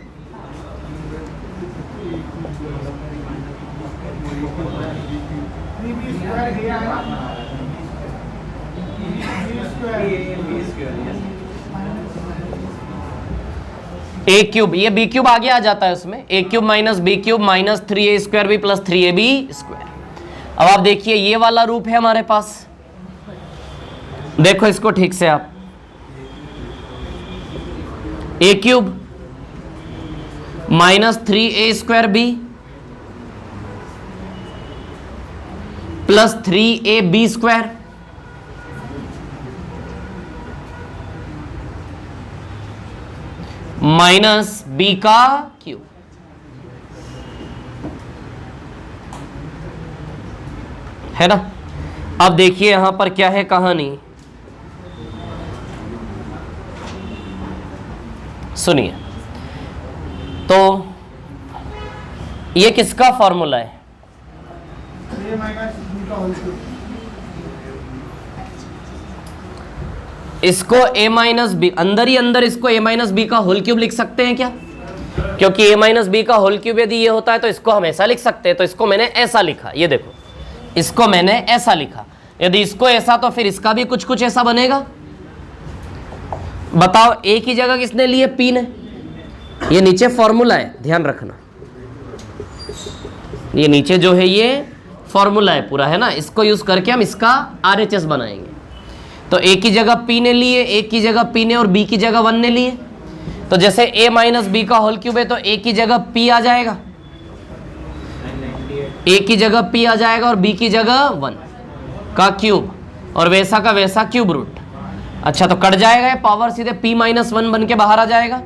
A cube, ये बी क्यूब आगे आ जाता है उसमें, A cube minus B cube minus 3a square B plus 3ab square. अब आप देखिए ये वाला रूप है हमारे पास, देखो इसको ठीक से आप, a cube minus 3a square B plus 3ab square minus b का क्यूब। है ना। अब देखिए यहां पर क्या है कहानी, सुनिए। तो ये किसका फॉर्मूला है? इसको a माइनस बी, अंदर ही अंदर इसको a माइनस बी का होल क्यूब लिख सकते हैं क्या? क्योंकि a माइनस बी का होल क्यूब यदि ये होता है तो इसको हम ऐसा लिख सकते हैं, तो इसको मैंने ऐसा लिखा, ये देखो इसको मैंने ऐसा लिखा। यदि इसको ऐसा तो फिर इसका भी कुछ कुछ ऐसा बनेगा। बताओ a की जगह किसने लिए? p ने। ये नीचे फॉर्मूला है, ध्यान रखना, ये नीचे जो है ये फॉर्मूला है पूरा, है ना। इसको यूज करके हम इसका RHS बनाएंगे। तो a की जगह p ने लिए, a की जगह p ने और b की जगह 1 ने लिए। तो जैसे a माइनस बी का होल क्यूब है तो a की जगह p आ जाएगा, a की जगह p आ जाएगा और b की जगह 1 का क्यूब और वैसा का वैसा क्यूब रूट। अच्छा तो कट जाएगा ये पावर, सीधे p माइनस 1 बन के बाहर आ जाएगा।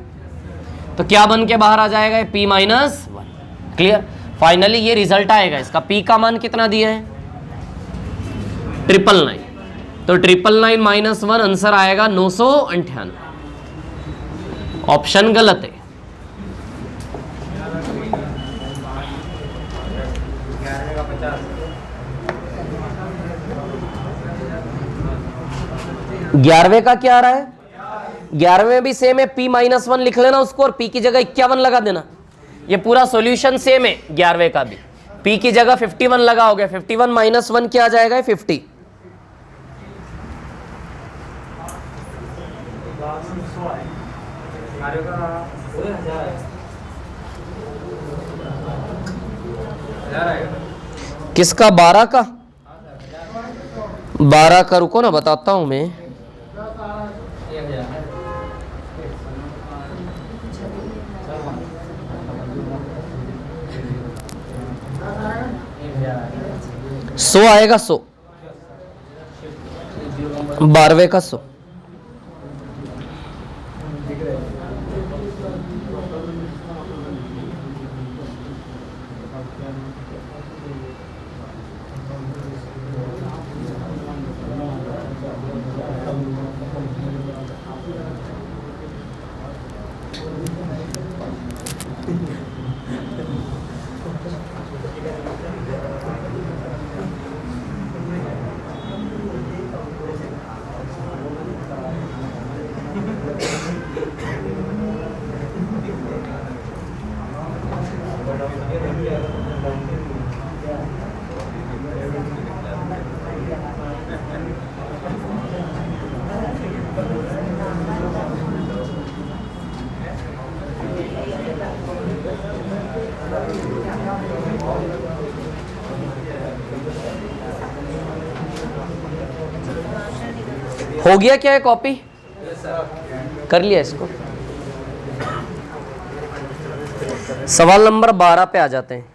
तो क्या बन के बाहर आ जाएगा? p minus 1, clear. फाइनली ये रिजल्ट आएगा इसका। पी का मान कितना दिया है 999, तो 999 माइनस 1 आंसर आएगा 998। ऑप्शन गलत है। ग्यारहवें का क्या आ रहा है? 11वें में भी सेम है, p माइनस 1 लिख लेना उसको और p की जगह 51 लगा देना। ये पूरा सॉल्यूशन सेम है 11वें का भी। p की जगह 51 लगाओगे, 51 माइनस 1 क्या आ जाएगा 50। किसका 12 का? 12 का रुको ना बताता हूं मैं। सौ आएगा 100, 12वें का 100। हो गया क्या है कॉपी? कर लिया इसको। सवाल नंबर 12 पे आ जाते हैं।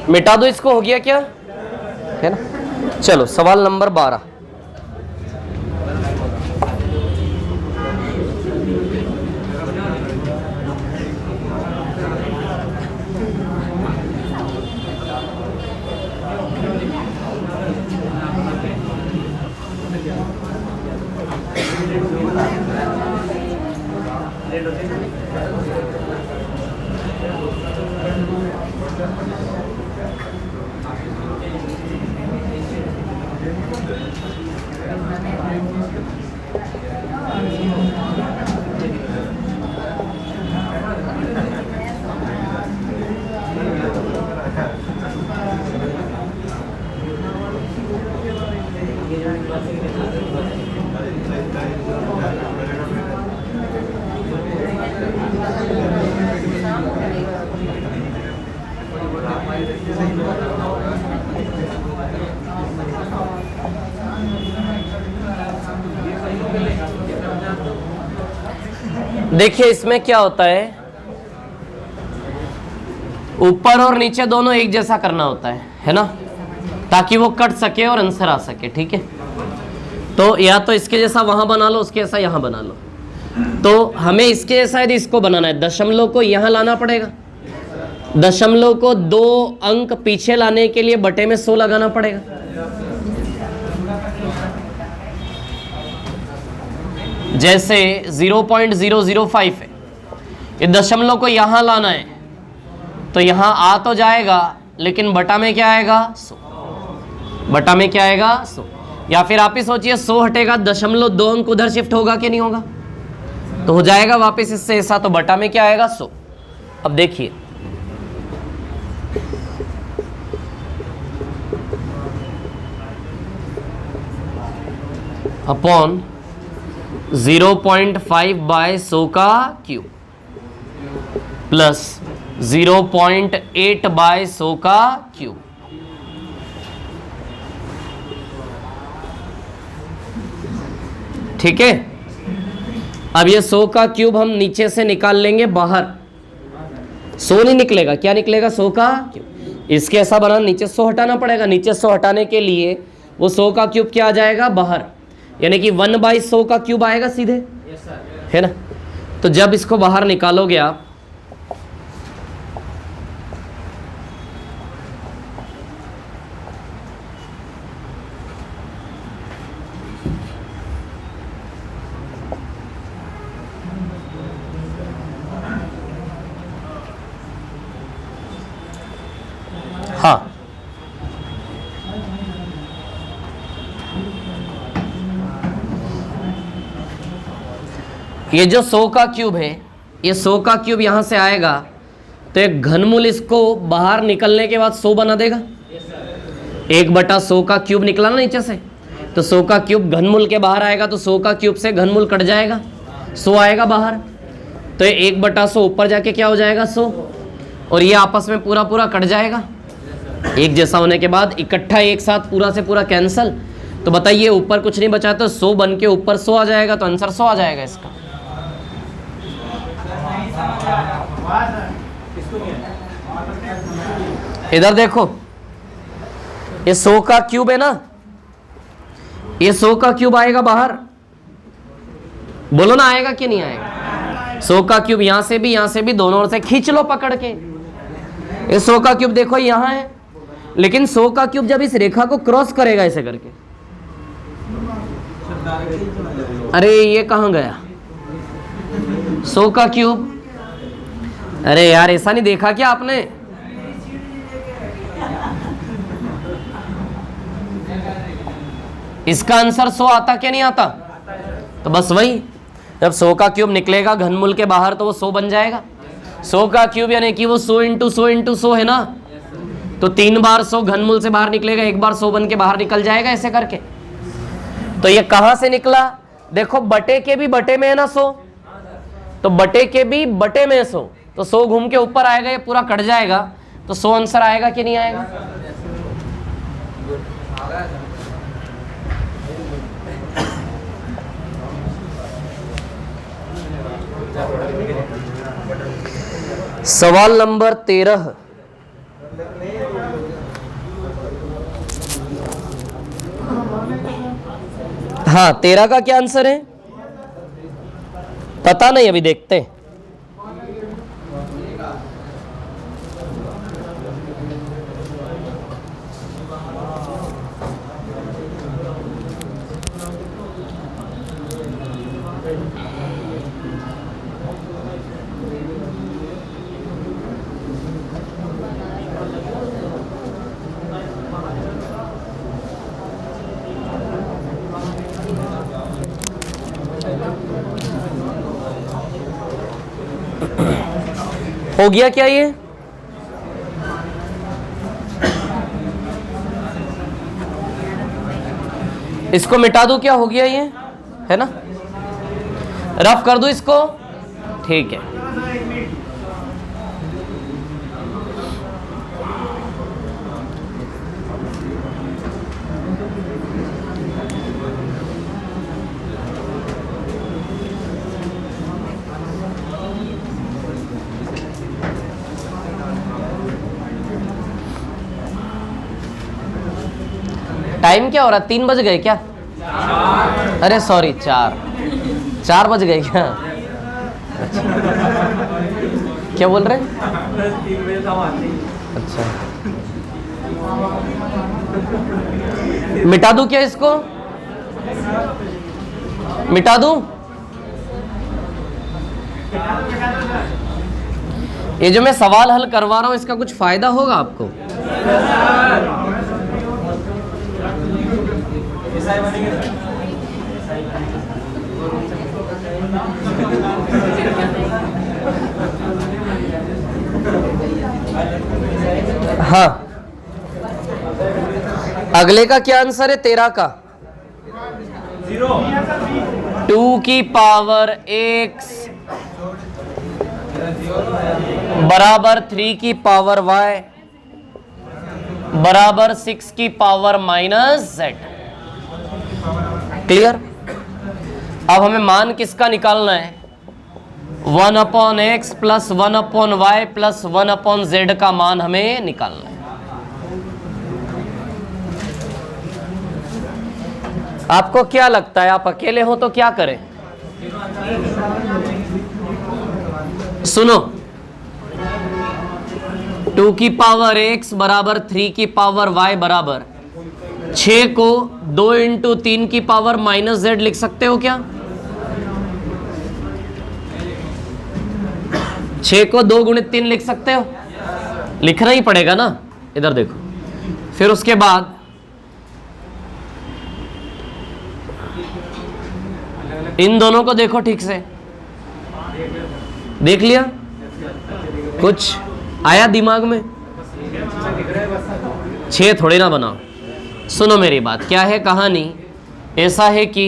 मिटा दो इसको। हो गया क्या है ना? चलो सवाल नंबर 12। देखिए इसमें क्या होता है, ऊपर और नीचे दोनों एक जैसा करना होता है ना, ताकि वो कट सके और आंसर आ सके। ठीक है, तो या तो इसके जैसा वहां बना लो, उसके जैसा यहां बना लो। तो हमें इसके जैसा यदि इसको बनाना है, दशमलव को यहां लाना पड़ेगा। दशमलव को 2 अंक पीछे लाने के लिए बटे में 100 लगाना पड़ेगा। जैसे 0.005 है, ये दशमलव को यहां लाना है, तो यहां आ तो जाएगा, लेकिन बटा में क्या आएगा 100। बटा में क्या आएगा 100। या फिर आप ही सोचिए 100 हटेगा, दशमलव 2 अंक उधर शिफ्ट होगा कि नहीं होगा? तो हो जाएगा वापस इससे ऐसा, तो बटा में क्या आएगा 100। अब देखिए अपॉन 0.5 बाय 100 का क्यूब। प्लस 0.8 बाय 100 का क्यूब। ठीक है, अब ये 100 का क्यूब हम नीचे से निकाल लेंगे बाहर। 100 नहीं निकलेगा, क्या निकलेगा? 100 का क्यूब। इसके ऐसा बना, नीचे 100 हटाना पड़ेगा। नीचे 100 हटाने के लिए वो 100 का क्यूब क्या आ जाएगा? बाहर, यानी कि 1/100 का क्यूब आएगा सीधे, है ना। तो जब इसको बाहर निकालोगे आप, हाँ, ये जो 100 का क्यूब है, ये 100 का क्यूब यहां से आएगा तो एक घनमूल इसको बाहर निकलने के बाद 100 बना देगा। 1/100 का क्यूब निकला ना नीचे से, तो 100 का क्यूब घनमूल के बाहर आएगा तो 100 का क्यूब से घनमूल कट जाएगा, 100 आएगा बाहर। तो ये 1/100 ऊपर जाके क्या हो जाएगा? 100, और ये आपस में पूरा पूरा कट जाएगा। एक जैसा होने के बाद इकट्ठा एक साथ पूरा से पूरा कैंसल। तो बताइए ऊपर कुछ नहीं बचा तो 100 बन के ऊपर 100 आ जाएगा, तो आंसर 100 आ जाएगा इसका। इधर देखो, ये 100 का क्यूब है ना, ये 100 का क्यूब आएगा बाहर। बोलो ना, आएगा कि नहीं आएगा? 100 का क्यूब यहां से भी दोनों ओर से खींच लो पकड़ के। ये 100 का क्यूब देखो यहां है, लेकिन 100 का क्यूब जब इस रेखा को क्रॉस करेगा ऐसे करके, अरे ये कहां गया 100 का क्यूब? अरे यार ऐसा नहीं देखा क्या आपने? इसका आंसर 100 आता क्या नहीं आता? तो बस वही, जब 100 का क्यूब निकलेगा घनमूल के बाहर तो वो 100 बन जाएगा। 100 का क्यूब यानी कि वो 100 × 100 × 100 है ना, तो 3 बार 100 घनमूल से बाहर निकलेगा, एक बार 100 बन के बाहर निकल जाएगा ऐसे करके। तो ये कहां से निकला? देखो बटे के भी बटे में है ना 100, तो बटे के भी बटे में 100, तो 100 घूम के ऊपर आएगा, ये पूरा कट जाएगा, तो 100 आंसर आएगा कि नहीं आएगा? सवाल नंबर 13। हाँ, 13 का क्या आंसर है? पता नहीं, अभी देखते हैं। हो गया क्या ये? इसको मिटा दूं क्या? हो गया ये, है ना? रफ कर दूं इसको? ठीक है। टाइम क्या हो रहा? 3 बज गए क्या? अरे सॉरी, 4 बज गए क्या? अच्छा। क्या बोल रहे? अच्छा, मिटा दूं क्या इसको? मिटा दूं? ये जो मैं सवाल हल करवा रहा हूं इसका कुछ फायदा होगा आपको? हाँ, अगले का क्या आंसर है? 13 का 2 की पावर x बराबर 3 की पावर y बराबर 6 की पावर माइनस z। क्लियर? अब हमें मान किसका निकालना है? 1/x plus 1/y plus 1/z का मान हमें निकालना है। आपको क्या लगता है, आप अकेले हो तो क्या करें? सुनो, 2 की पावर x बराबर 3 की पावर y बराबर 6 को 2 इंटू 3 की पावर माइनस z लिख सकते हो क्या? 6 को 2 गुणित 3 लिख सकते हो? लिखना ही पड़ेगा ना। इधर देखो, फिर उसके बाद इन दोनों को देखो ठीक से। देख लिया? कुछ आया दिमाग में? 6 थोड़ी ना बनाओ। सुनो मेरी बात, क्या है कहानी? ऐसा है कि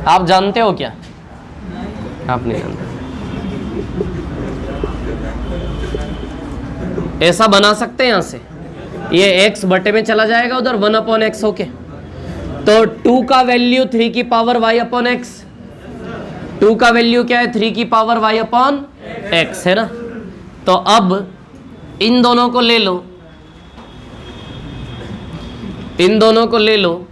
आप जानते हो क्या? आप नहीं जानते। ऐसा बना सकते हैं यहां से, ये x बटे में चला जाएगा उधर 1/x होके। तो 2 का वैल्यू 3 की पावर y/x, 2 का वैल्यू क्या है? 3 की पावर y/x है ना। तो अब इन दोनों को ले लो, इन दोनों को ले लो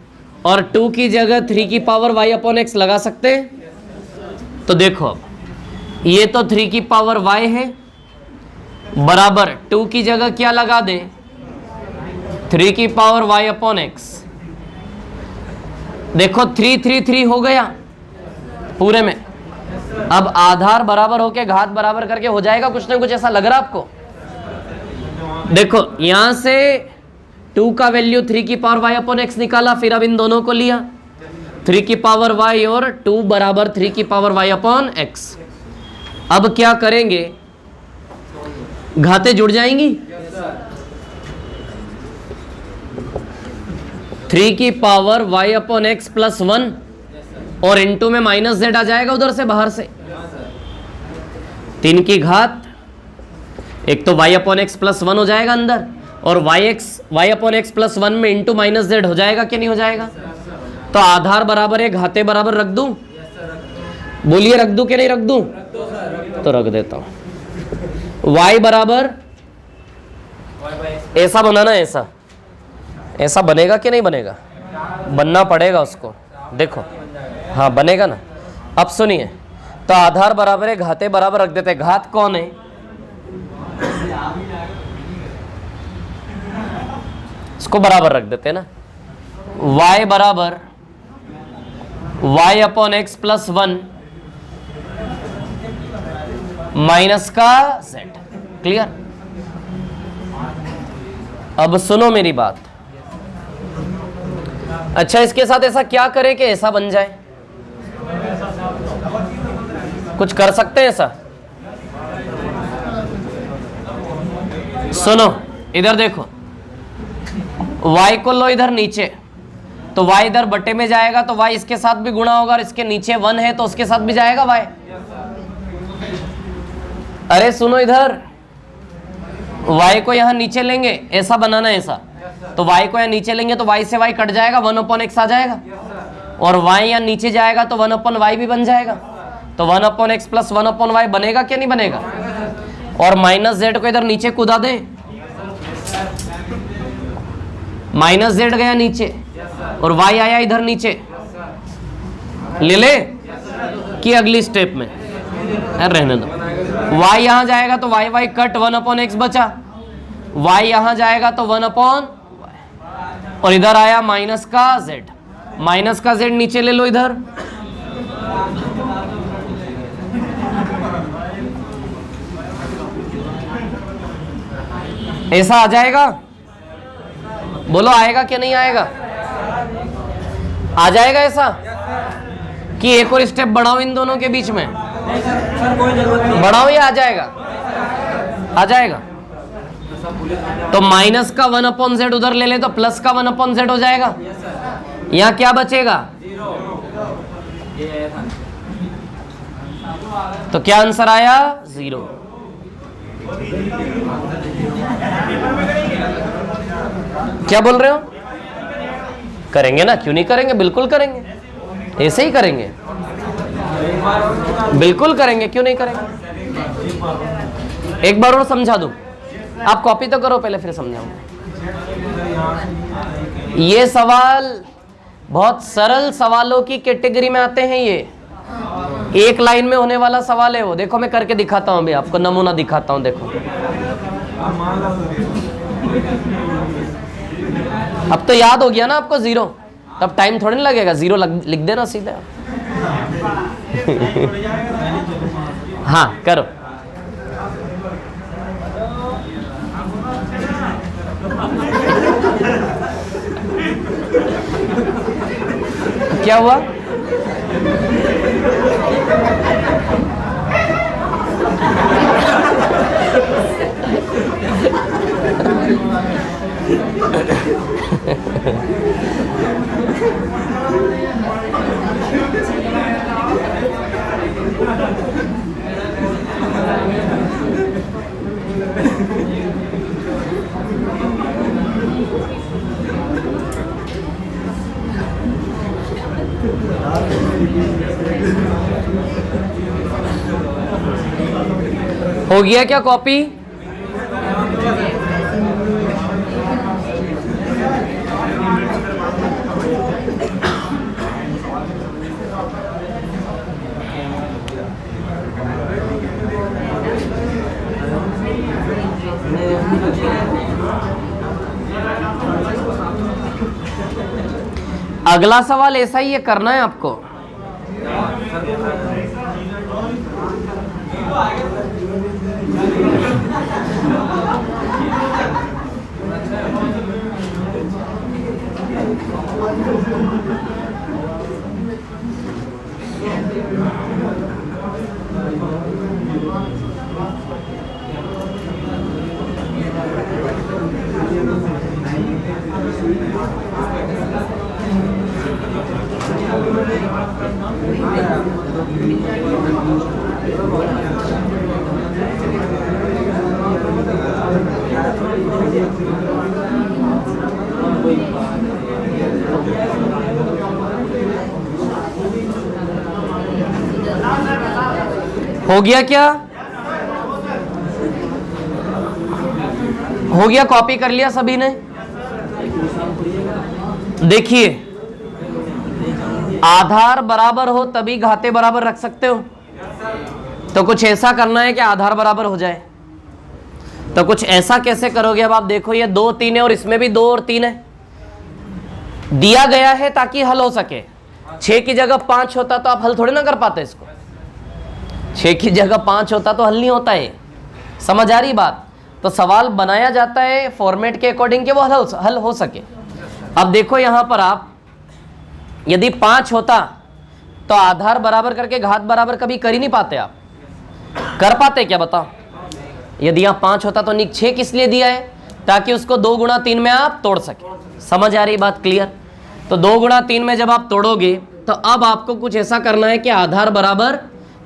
और 2 की जगह 3 की पावर y/x लगा सकते हैं। तो देखो, अब ये तो 3 की पावर y है, बराबर 2 की जगह क्या लगा दे? 3 की पावर y/x। देखो 3 3 3 हो गया पूरे में। अब आधार बराबर होके घात बराबर करके हो जाएगा कुछ ना कुछ, ऐसा लग रहा आपको? देखो यहां से 2 का वैल्यू 3 की पावर y/x निकाला, फिर अब इन दोनों को लिया 3 की पावर y और 2 बराबर 3 की पावर y/x। अब क्या करेंगे? घातें जुड़ जाएंगी। 3 की पावर y/x प्लस 1 और इनटू में माइनस z आ जाएगा उधर से बाहर से। 3 की घात, एक तो y/x प्लस 1 हो जाएगा अंदर, और y/x प्लस 1 में इंटू माइनस z हो जाएगा कि नहीं हो जाएगा? तो आधार बराबर है, घाते बराबर रख दूं? बोलिए रख दूं कि नहीं रख दूं? तो रख देता हूं। y बराबर ऐसा बनाना, ऐसा ऐसा बनेगा कि नहीं बनेगा? बनना पड़ेगा उसको। देखो हाँ बनेगा ना। अब सुनिए, तो आधार बराबर है, घाते बराबर रख देते हैं। घात कौन है? इसको बराबर रख देते हैं ना। y बराबर y/x प्लस 1 माइनस का z। क्लियर? अब सुनो मेरी बात। अच्छा, इसके साथ ऐसा क्या करें कि ऐसा बन जाए? कुछ कर सकते हैं ऐसा? सुनो इधर देखो, y को लो इधर नीचे, तो y इधर बटे में जाएगा, तो y इसके साथ भी गुणा होगा, और इसके नीचे 1 है तो उसके साथ भी जाएगा y। अरे सुनो इधर, y को यहां नीचे लेंगे, ऐसा बनाना है ऐसा। तो y को यहां नीचे लेंगे तो y से y कट जाएगा, 1/x आ जाएगा, और y यहां नीचे जाएगा तो 1/y भी बन जाएगा। तो 1/x प्लस 1/y बनेगा क्या नहीं बनेगा? और माइनस z को इधर नीचे कूदा दे, माइनस z गया नीचे और y आया इधर नीचे। ले ले कि अगली स्टेप में? रहने दो। y यहां जाएगा तो y कट 1/x बचा, y यहां जाएगा तो 1/y, और इधर आया माइनस का z। माइनस का z नीचे ले लो इधर, ऐसा आ जाएगा। बोलो आएगा कि नहीं आएगा? आ जाएगा ऐसा कि एक और स्टेप बढ़ाओ इन दोनों के बीच में? बढ़ाओ या आ जाएगा? आ जाएगा। तो माइनस का 1/z उधर ले ले तो प्लस का 1/z हो जाएगा। यहाँ क्या बचेगा? तो क्या आंसर आया? 0। क्या बोल रहे हो? करेंगे ना, क्यों नहीं करेंगे, बिल्कुल करेंगे, ऐसे ही करेंगे, बिल्कुल करेंगे, क्यों नहीं करेंगे। एक बार और समझा दूं, आप कॉपी तो करो पहले, फिर समझाऊंगा। ये सवाल बहुत सरल सवालों की कैटेगरी में आते हैं। ये एक लाइन में होने वाला सवाल है वो। देखो मैं करके दिखाता हूं, अभी आपको नमूना दिखाता हूं। देखो अब तो याद हो गया ना आपको 0, तब टाइम थोड़ी ना लगेगा। 0 लिख देना सीधे। हाँ करो। क्या हुआ? हो गया क्या कॉपी? अगला सवाल ऐसा ही है, करना है आपको। हो गया क्या? हो गया, कॉपी कर लिया सभी ने? देखिए, आधार बराबर हो तभी घाते बराबर रख सकते हो। तो कुछ ऐसा करना है कि आधार बराबर हो जाए। तो कुछ ऐसा कैसे करोगे? अब आप देखो, ये 2 3 है और इसमें भी 2 और 3 है, दिया गया है ताकि हल हो सके। 6 की जगह 5 होता तो आप हल थोड़ी ना कर पाते इसको। 6 की जगह 5 होता तो हल नहीं होता है। समझ आ रही बात? तो सवाल बनाया जाता है फॉर्मेट के अकॉर्डिंग के वो हल हो सके। अब देखो यहां पर आप, यदि 5 होता तो आधार बराबर करके घात बराबर कभी कर ही नहीं पाते। आप कर पाते क्या बताओ? यदि यहाँ 5 होता तो निक 6 किस लिए दिया है? ताकि उसको 2 गुणा 3 में आप तोड़ सके। समझ आ रही बात? क्लियर? तो 2 गुणा 3 में जब आप तोड़ोगे तो अब आपको कुछ ऐसा करना है कि आधार बराबर,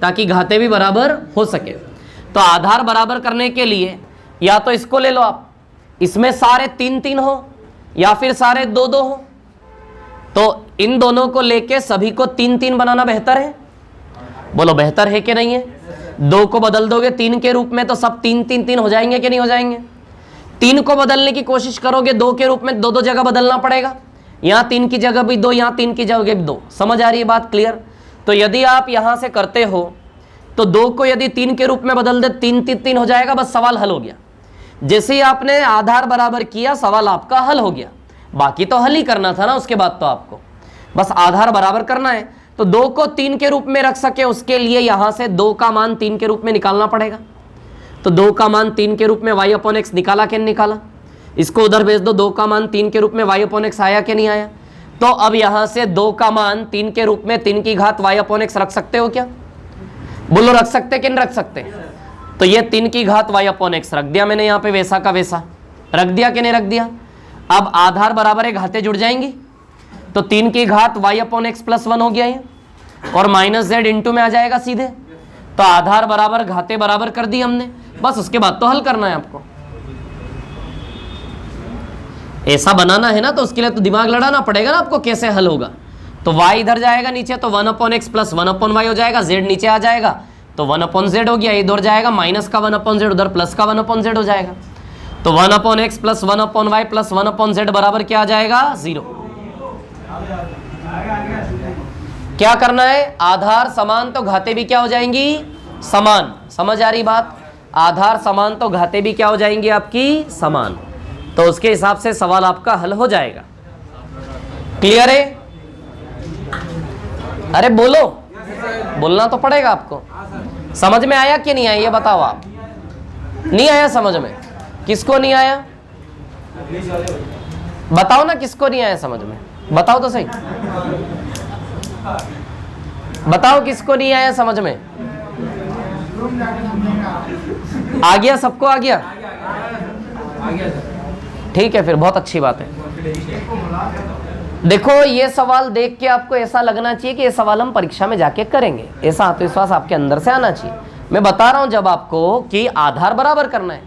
ताकि घाते भी बराबर हो सके। तो आधार बराबर करने के लिए या तो इसको ले लो आप, इसमें सारे 3 3 हो या फिर सारे 2 2 हो। तो इन दोनों को लेके सभी को 3 3 बनाना बेहतर है। बोलो बेहतर है कि नहीं है? 2 को बदल दोगे 3 के रूप में तो सब 3 3 3 हो जाएंगे कि नहीं हो जाएंगे? 3 को बदलने की कोशिश करोगे 2 के रूप में, 2 2 जगह बदलना पड़ेगा। यहाँ 3 की जगह भी 2, यहाँ 3 की जगह भी 2। समझ आ रही है बात? क्लियर? तो यदि आप यहां से करते हो तो 2 को यदि 3 के रूप में बदल दे, 3 3 3 हो जाएगा, बस सवाल हल हो गया। जैसे ही आपने आधार बराबर किया, सवाल आपका हल हो गया। बाकी तो हल ही करना था ना उसके बाद, तो आपको बस आधार बराबर करना है। तो 2 को 3 के रूप में रख सके उसके लिए यहां से 2 का मान 3 के रूप में निकालना पड़ेगा। तो 2 का मान 3 के रूप में y/x निकाला कि नहीं निकाला? इसको उधर भेज दो। 2 का मान 3 के रूप में y/x आया कि नहीं आया? तो अब यहां से 2 का मान 3 के रूप में 3 की घात y/x रख सकते हो क्या? बोलो रख सकते कि नहीं रख सकते? तो ये 3 की घात y/x रख दिया मैंने, यहां पे वैसा का वैसा रख दिया कि नहीं रख दिया? अब आधार बराबर है, घातें जुड़ जाएंगी। तो 3 की घात y/x +1 हो गया ये, और -z इंटू में आ जाएगा सीधे। तो आधार बराबर घाते बराबर कर दी हमने, बस उसके बाद तो हल करना है आपको। ऐसा बनाना है ना, तो उसके लिए तो दिमाग लड़ाना पड़ेगा ना आपको, कैसे हल होगा। तो y इधर जाएगा नीचे, तो 1/x प्लस 1/y हो जाएगा, z नीचे आ जाएगा तो 1/z हो गया, इधर जाएगा माइनस का 1/z, उधर प्लस का 1/z हो जाएगा। तो 1/x plus 1/y plus 1/z बराबर क्या आ जाएगा? 0। क्या करना है? आधार समान तो घाते भी क्या हो जाएंगी? समान। समझ आ रही बात? आधार समान तो घाते भी क्या हो जाएंगी आपकी? समान। तो उसके हिसाब से सवाल आपका हल हो जाएगा। क्लियर है? अरे बोलो, बोलना तो पड़ेगा आपको। समझ में आया कि नहीं आया ये बताओ आप। नहीं आया समझ में? किसको नहीं आया बताओ ना, किसको नहीं आया समझ में? बताओ तो सही, बताओ किसको नहीं आया समझ में? आ गया सबको? आ गया? ठीक है, फिर बहुत अच्छी बात है। देखो ये सवाल देख के आपको ऐसा लगना चाहिए कि ये सवाल हम परीक्षा में जाके करेंगे, ऐसा आत्मविश्वास आपके अंदर से आना चाहिए। मैं बता रहा हूं जब आपको कि आधार बराबर करना है,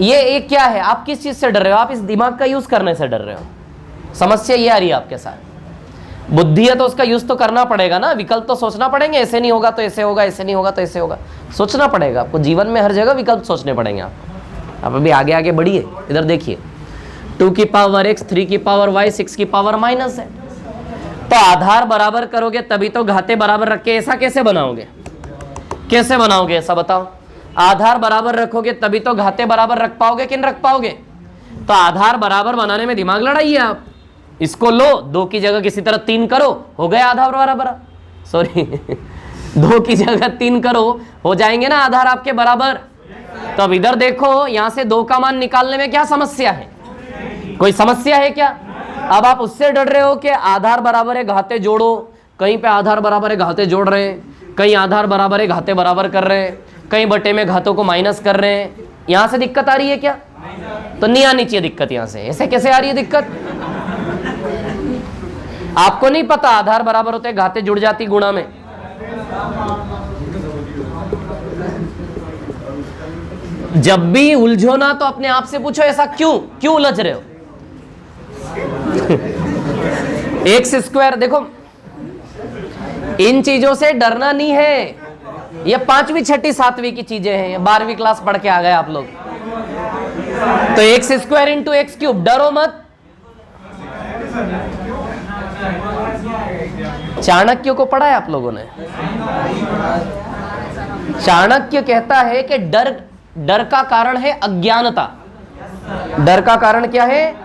ये एक क्या है, आप किस चीज से डर रहे हो? आप इस दिमाग का यूज करने से डर रहे हो। समस्या ये आ रही है आपके साथ। बुद्धि है तो उसका यूज तो करना पड़ेगा ना, विकल्प तो सोचना पड़ेंगे, ऐसे नहीं होगा तो ऐसे होगा, ऐसे नहीं होगा तो ऐसे होगा, सोचना पड़ेगा आपको। जीवन में हर जगह विकल्प सोचने पड़ेंगे आपको। आप अभी आगे आगे बढ़िए, इधर देखिए, 2 की पावर x, 3 की पावर y, 6 की पावर माइनस है। तो आधार बराबर करोगे तभी तो घाते बराबर रख के ऐसा कैसे बनाओगे? कैसे बनाओगे ऐसा बताओ? आधार बराबर रखोगे तभी तो घाते बराबर रख पाओगे कि नहीं रख पाओगे? तो आधार बराबर बनाने में दिमाग लड़ाइए आप। इसको लो, 2 की जगह किसी तरह 3 करो, हो गया आधार बराबर। सॉरी 2 की जगह 3 करो, हो जाएंगे ना आधार आपके बराबर। तो अब इधर देखो, यहां से 2 का मान निकालने में क्या समस्या है? कोई समस्या है क्या? अब आप उससे डर रहे हो कि आधार बराबर है घाते जोड़ो, कहीं पे आधार बराबर है घाते जोड़ रहे हैं, कहीं आधार बराबर है घाते बराबर कर रहे हैं, कहीं बटे में घातों को माइनस कर रहे हैं। यहां से दिक्कत आ रही है क्या? तो नहीं आनी चाहिए दिक्कत यहां से। ऐसे कैसे आ रही है दिक्कत? आपको नहीं पता आधार बराबर होते घाते जुड़ जाती गुणा में। जब भी उलझो ना तो अपने आप से पूछो ऐसा क्यों उलझ रहे हो? एक्स स्क्वायर, देखो इन चीजों से डरना नहीं है, ये 5वीं 6वीं 7वीं की चीजें हैं, 12वीं क्लास पढ़ के आ गए आप लोग। तो x square into x cube, डरो मत। चाणक्य को पढ़ा है आप लोगों ने? चाणक्य कहता है कि डर का कारण है अज्ञानता। डर का कारण क्या है?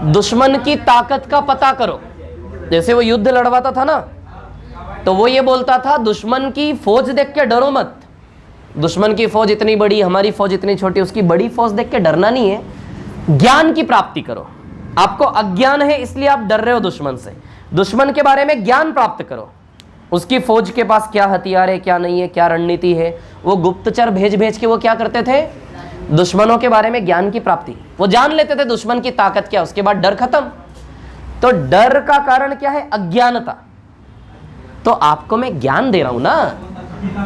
दुश्मन की ताकत का पता करो। जैसे वो युद्ध लड़वाता था ना, तो वो ये बोलता था दुश्मन की फौज देख के डरो मत। दुश्मन की फौज इतनी बड़ी, हमारी फौज इतनी छोटी, उसकी बड़ी फौज देख के डरना नहीं है, ज्ञान की प्राप्ति करो। आपको अज्ञान है इसलिए आप डर रहे हो दुश्मन से। दुश्मन के बारे में ज्ञान प्राप्त करो, उसकी फौज के पास क्या हथियार है, क्या नहीं है, क्या रणनीति है। वो गुप्तचर भेज भेज के वो क्या करते थे? दुश्मनों के बारे में ज्ञान की प्राप्ति, वो जान लेते थे दुश्मन की ताकत क्या, उसके बाद डर खत्म। तो डर का कारण क्या है? अज्ञानता। तो आपको मैं ज्ञान दे रहा हूं ना,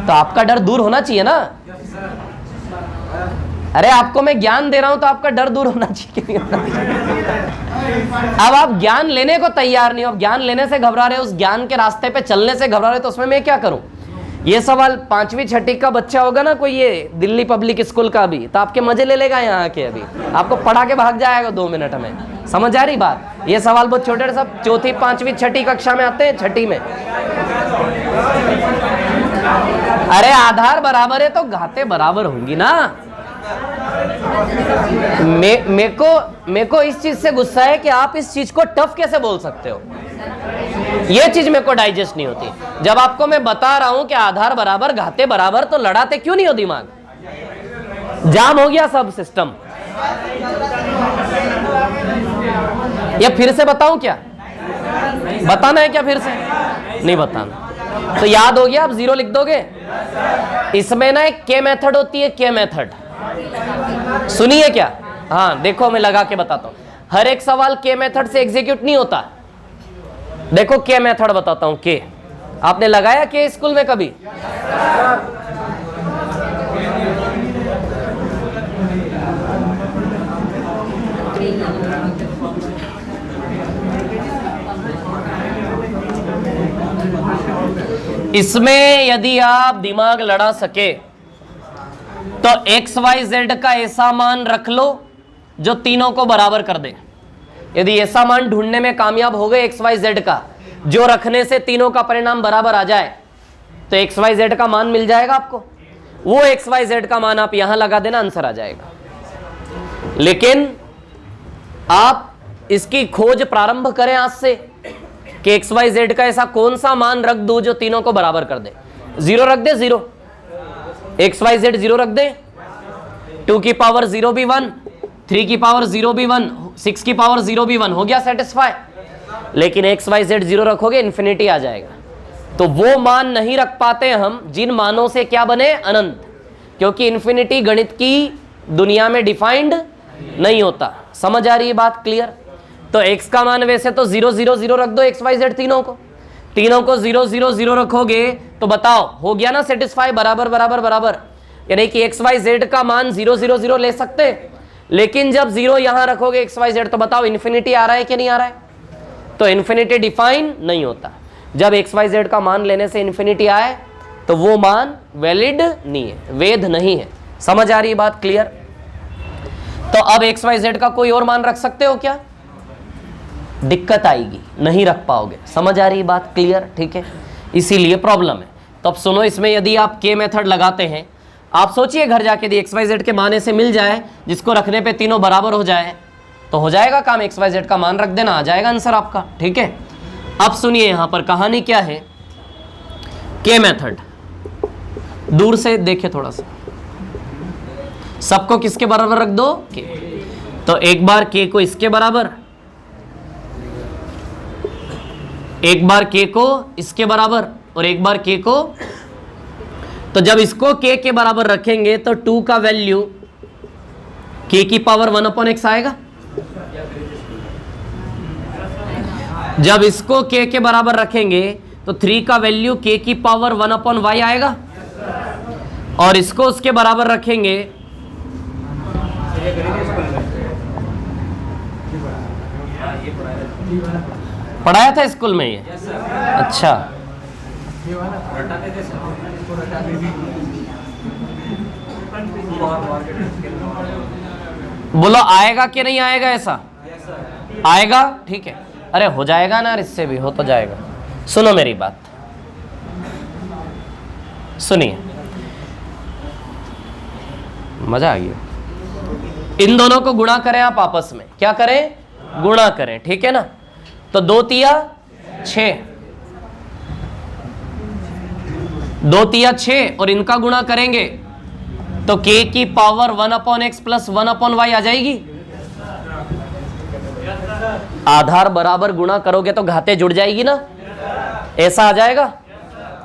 तो आपका डर दूर होना चाहिए ना। अरे आपको मैं ज्ञान दे रहा हूं तो आपका डर दूर होना चाहिए कि नहीं होना चाहिए? अब आप ज्ञान लेने को तैयार नहीं हो, ज्ञान लेने से घबरा रहे हो, उस ज्ञान के रास्ते पे चलने से घबरा रहे हो, तो उसमें मैं क्या करूं? ये सवाल 5वीं 6वीं का बच्चा होगा ना कोई, ये दिल्ली पब्लिक स्कूल का भी, तो आपके मजे ले लेगा यहाँ आके, अभी आपको पढ़ा के भाग जाएगा 2 मिनट में। समझ आ रही बात? ये सवाल बहुत छोटे, सब 4वीं 5वीं 6वीं कक्षा में आते हैं, 6वीं में। अरे आधार बराबर है तो घाते बराबर होंगी ना। मेरे को इस चीज से गुस्सा है कि आप इस चीज को टफ कैसे बोल सकते हो। ये चीज मेरे को डाइजेस्ट नहीं होती। जब आपको मैं बता रहा हूं कि आधार बराबर घाते बराबर, तो लड़ाते क्यों नहीं हो? दिमाग जाम हो गया सब सिस्टम। या फिर से बताऊं क्या? बताना है क्या फिर से? नहीं बताना। तो याद हो गया, आप 0 लिख दोगे। इसमें ना एक के मेथड होती है, के मेथड सुनिए क्या? हाँ देखो, मैं लगा के बताता हूं। हर एक सवाल के मेथड से एग्जीक्यूट नहीं होता। देखो के मेथड बताता हूं। के आपने लगाया के स्कूल में कभी? इसमें यदि आप दिमाग लड़ा सके तो एक्स वाई जेड का ऐसा मान रख लो जो तीनों को बराबर कर दे। यदि ऐसा मान ढूंढने में कामयाब हो गए एक्स वाई जेड का जो रखने से तीनों का परिणाम बराबर आ जाए, तो एक्स वाई जेड का मान मिल जाएगा आपको। वो एक्स वाई जेड का मान आप यहां लगा देना, आंसर आ जाएगा। लेकिन आप इसकी खोज प्रारंभ करें आज से कि एक्स वाई जेड का ऐसा कौन सा मान रख दूं जो तीनों को बराबर कर दे। जीरो रख दे, zero, x Y z zero रख दे। 2 की पावर 0 भी 1, 3 की पावर 0 भी 1, 6 की पावर 0 भी 1, हो गया सेटिस्फाई। लेकिन एक्स वाई जेड जीरो रखोगे इन्फिनिटी आ जाएगा। तो वो मान नहीं रख पाते हम जिन मानों से क्या बने, अनंत, क्योंकि इन्फिनिटी गणित की दुनिया में डिफाइंड नहीं होता। समझ आ रही है बात? क्लियर? तो x का मान वैसे तो 0 0 0 रख दो, एक्स वाई जेड तीनों को 0 0 0 रखोगे तो बताओ हो गया ना सेटिस्फाई, बराबर बराबर बराबर। यानी कि एक्स वाई जेड का मान 0 0 0 ले सकते, लेकिन जब 0 यहां रखोगे एक्स वाई जेड तो बताओ इन्फिनिटी आ रहा है कि नहीं आ रहा है? तो इन्फिनिटी डिफाइन नहीं होता। जब एक्स वाई जेड का मान लेने से इन्फिनिटी आए तो वो मान वैलिड नहीं है, वैध नहीं है। समझ आ रही है बात? क्लियर? तो अब एक्स वाई जेड का कोई और मान रख सकते हो क्या? दिक्कत आएगी, नहीं रख पाओगे। समझ आ रही बात? क्लियर? ठीक है, इसीलिए प्रॉब्लम है। तो अब सुनो, इसमें यदि आप के मेथड लगाते हैं, आप सोचिए घर जाके यदि एक्स वाई जेड के मान से मिल जाए जिसको रखने पे तीनों बराबर हो जाए तो हो जाएगा काम। एक्स वाई जेड का मान रख देना, आ जाएगा आंसर आपका। ठीक है, अब सुनिए यहां पर कहानी क्या है। के मेथड दूर से देखे थोड़ा सा, सबको किसके बराबर रख दो? के। तो एक बार के को इसके बराबर, एक बार के को इसके बराबर, और एक बार के को। तो जब इसको के के बराबर रखेंगे तो 2 का वैल्यू के की पावर 1/x आएगा। जब इसको के के बराबर रखेंगे तो 3 का वैल्यू के की पावर 1/y आएगा। और इसको उसके बराबर रखेंगे पढ़ाया था स्कूल में ये? अच्छा, बोलो आएगा कि नहीं आएगा? ऐसा आएगा? ठीक है, अरे हो जाएगा ना, इससे भी हो तो जाएगा। सुनो मेरी बात, सुनिए, मजा आ गया। इन दोनों को गुणा करें आप आपस में, क्या करें? गुणा करें, ठीक है ना। तो 2 तिया 6, 2 तिया 6, और इनका गुणा करेंगे तो k की पावर 1/x प्लस 1/y आ जाएगी। आधार बराबर गुणा करोगे तो घाते जुड़ जाएगी ना, ऐसा आ जाएगा।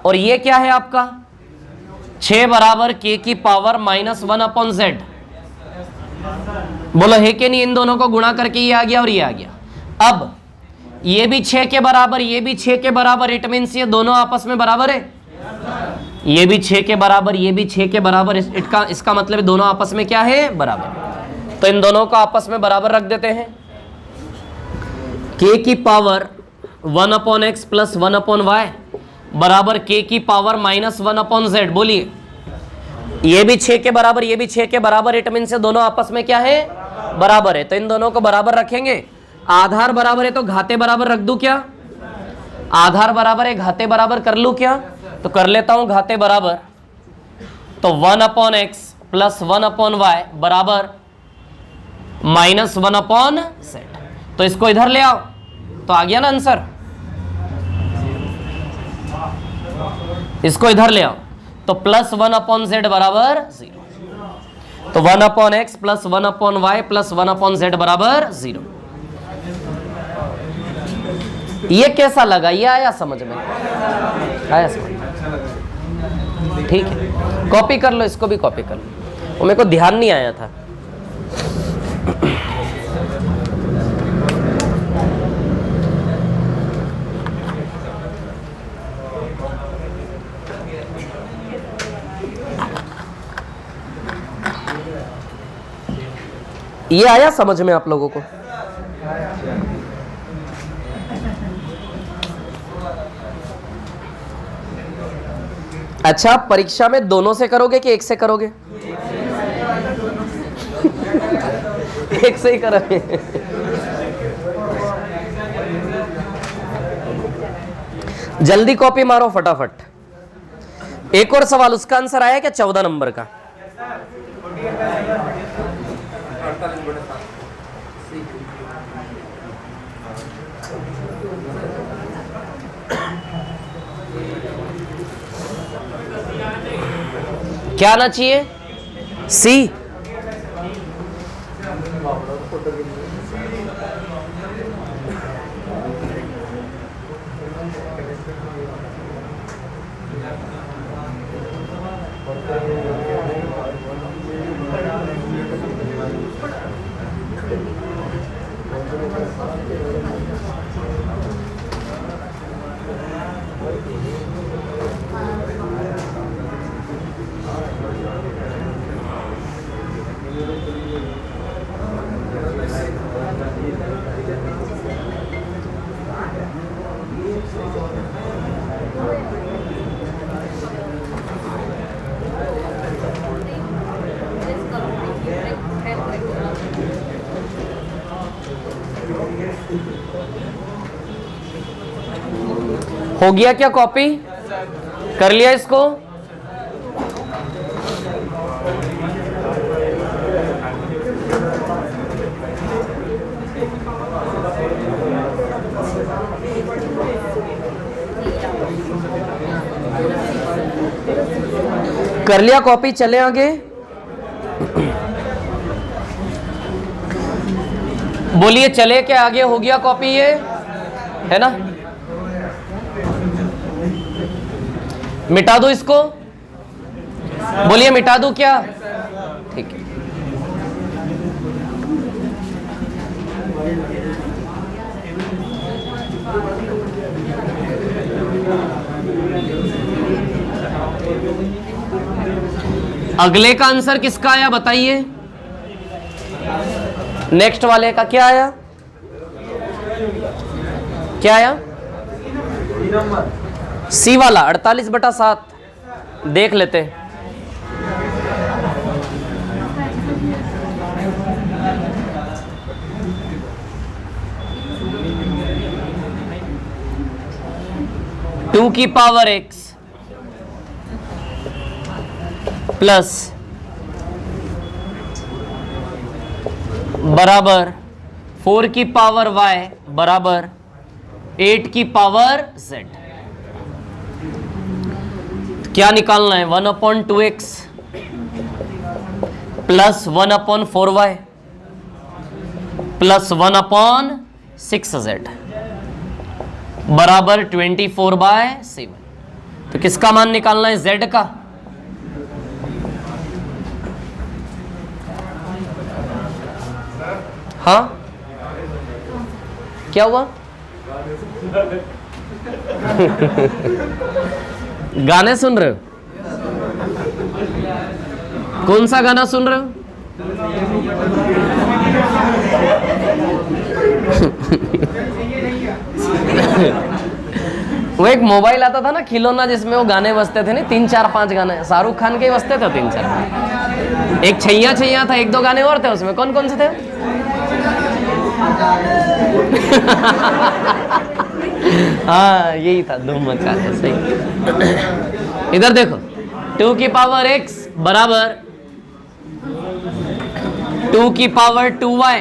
और ये क्या है आपका? 6 बराबर k की पावर -1/z। बोलो है कि नहीं? इन दोनों को गुणा करके ये आ गया और ये आ गया। अब ये भी 6 के बराबर, ये भी 6 के बराबर, इट मीन्स ये दोनों आपस में बराबर है। ये भी 6 के बराबर, ये भी 6 के बराबर, इसका मतलब दोनों आपस में क्या है? बराबर। तो इन दोनों को आपस में बराबर रख देते हैं। k की पावर 1/x प्लस 1/y बराबर k की पावर -1/z। बोलिए, ये भी 6 के बराबर, ये भी 6 के बराबर, इट मीन्स से दोनों आपस में क्या है? बराबर है। तो इन दोनों को बराबर रखेंगे। आधार बराबर है तो घाते बराबर रख दूं क्या? आधार बराबर है, घाते बराबर कर लूं क्या? तो कर लेता हूं घाते बराबर। तो 1/x प्लस 1/y बराबर -1/z। तो इसको इधर ले आओ तो आ गया ना आंसर। इसको इधर ले आओ तो प्लस 1/z बराबर 0। तो 1/x plus 1/y plus 1/z बराबर 0। ये कैसा लगा? ये आया समझ में? आया समझ में? ठीक है, कॉपी कर लो, इसको भी कॉपी कर लो। वो मेरे को ध्यान नहीं आया था। ये आया समझ में आप लोगों को? अच्छा, परीक्षा में दोनों से करोगे कि एक से करोगे? एक से ही करोगे। जल्दी कॉपी मारो फटाफट। एक और सवाल, उसका आंसर आया क्या 14 नंबर का? क्या आना चाहिए? सी। हो गया क्या कॉपी? कर लिया इसको? कर लिया कॉपी? चले आगे। बोलिए चले क्या आगे? हो गया कॉपी? ये है ना? मिटा दो इसको? बोलिए मिटा दो क्या? ठीक है। अगले का आंसर किसका आया बताइए? नेक्स्ट वाले का क्या आया? क्या आया? सी वाला 48/7 देख लेते। टू की पावर x प्लस बराबर 4 की पावर y बराबर 8 की पावर z। क्या निकालना है? 1/2x plus 1/4y plus 1/6z बराबर 24/7। तो किसका मान निकालना है? z का। हाँ क्या हुआ? गाने सुन रहे हो? कौन सा गाना सुन रहे हो? वो एक मोबाइल आता था ना खिलौना, जिसमें वो गाने बजते थे नहीं, 3 4 5 गाने शाहरुख खान के ही बजते थे 3 4। एक छैया छैया था, 1 2 गाने और थे उसमें। कौन कौन से थे? हाँ यही था, धूम मचा है। सही। इधर देखो, 2 की पावर x बराबर 2 की पावर 2y।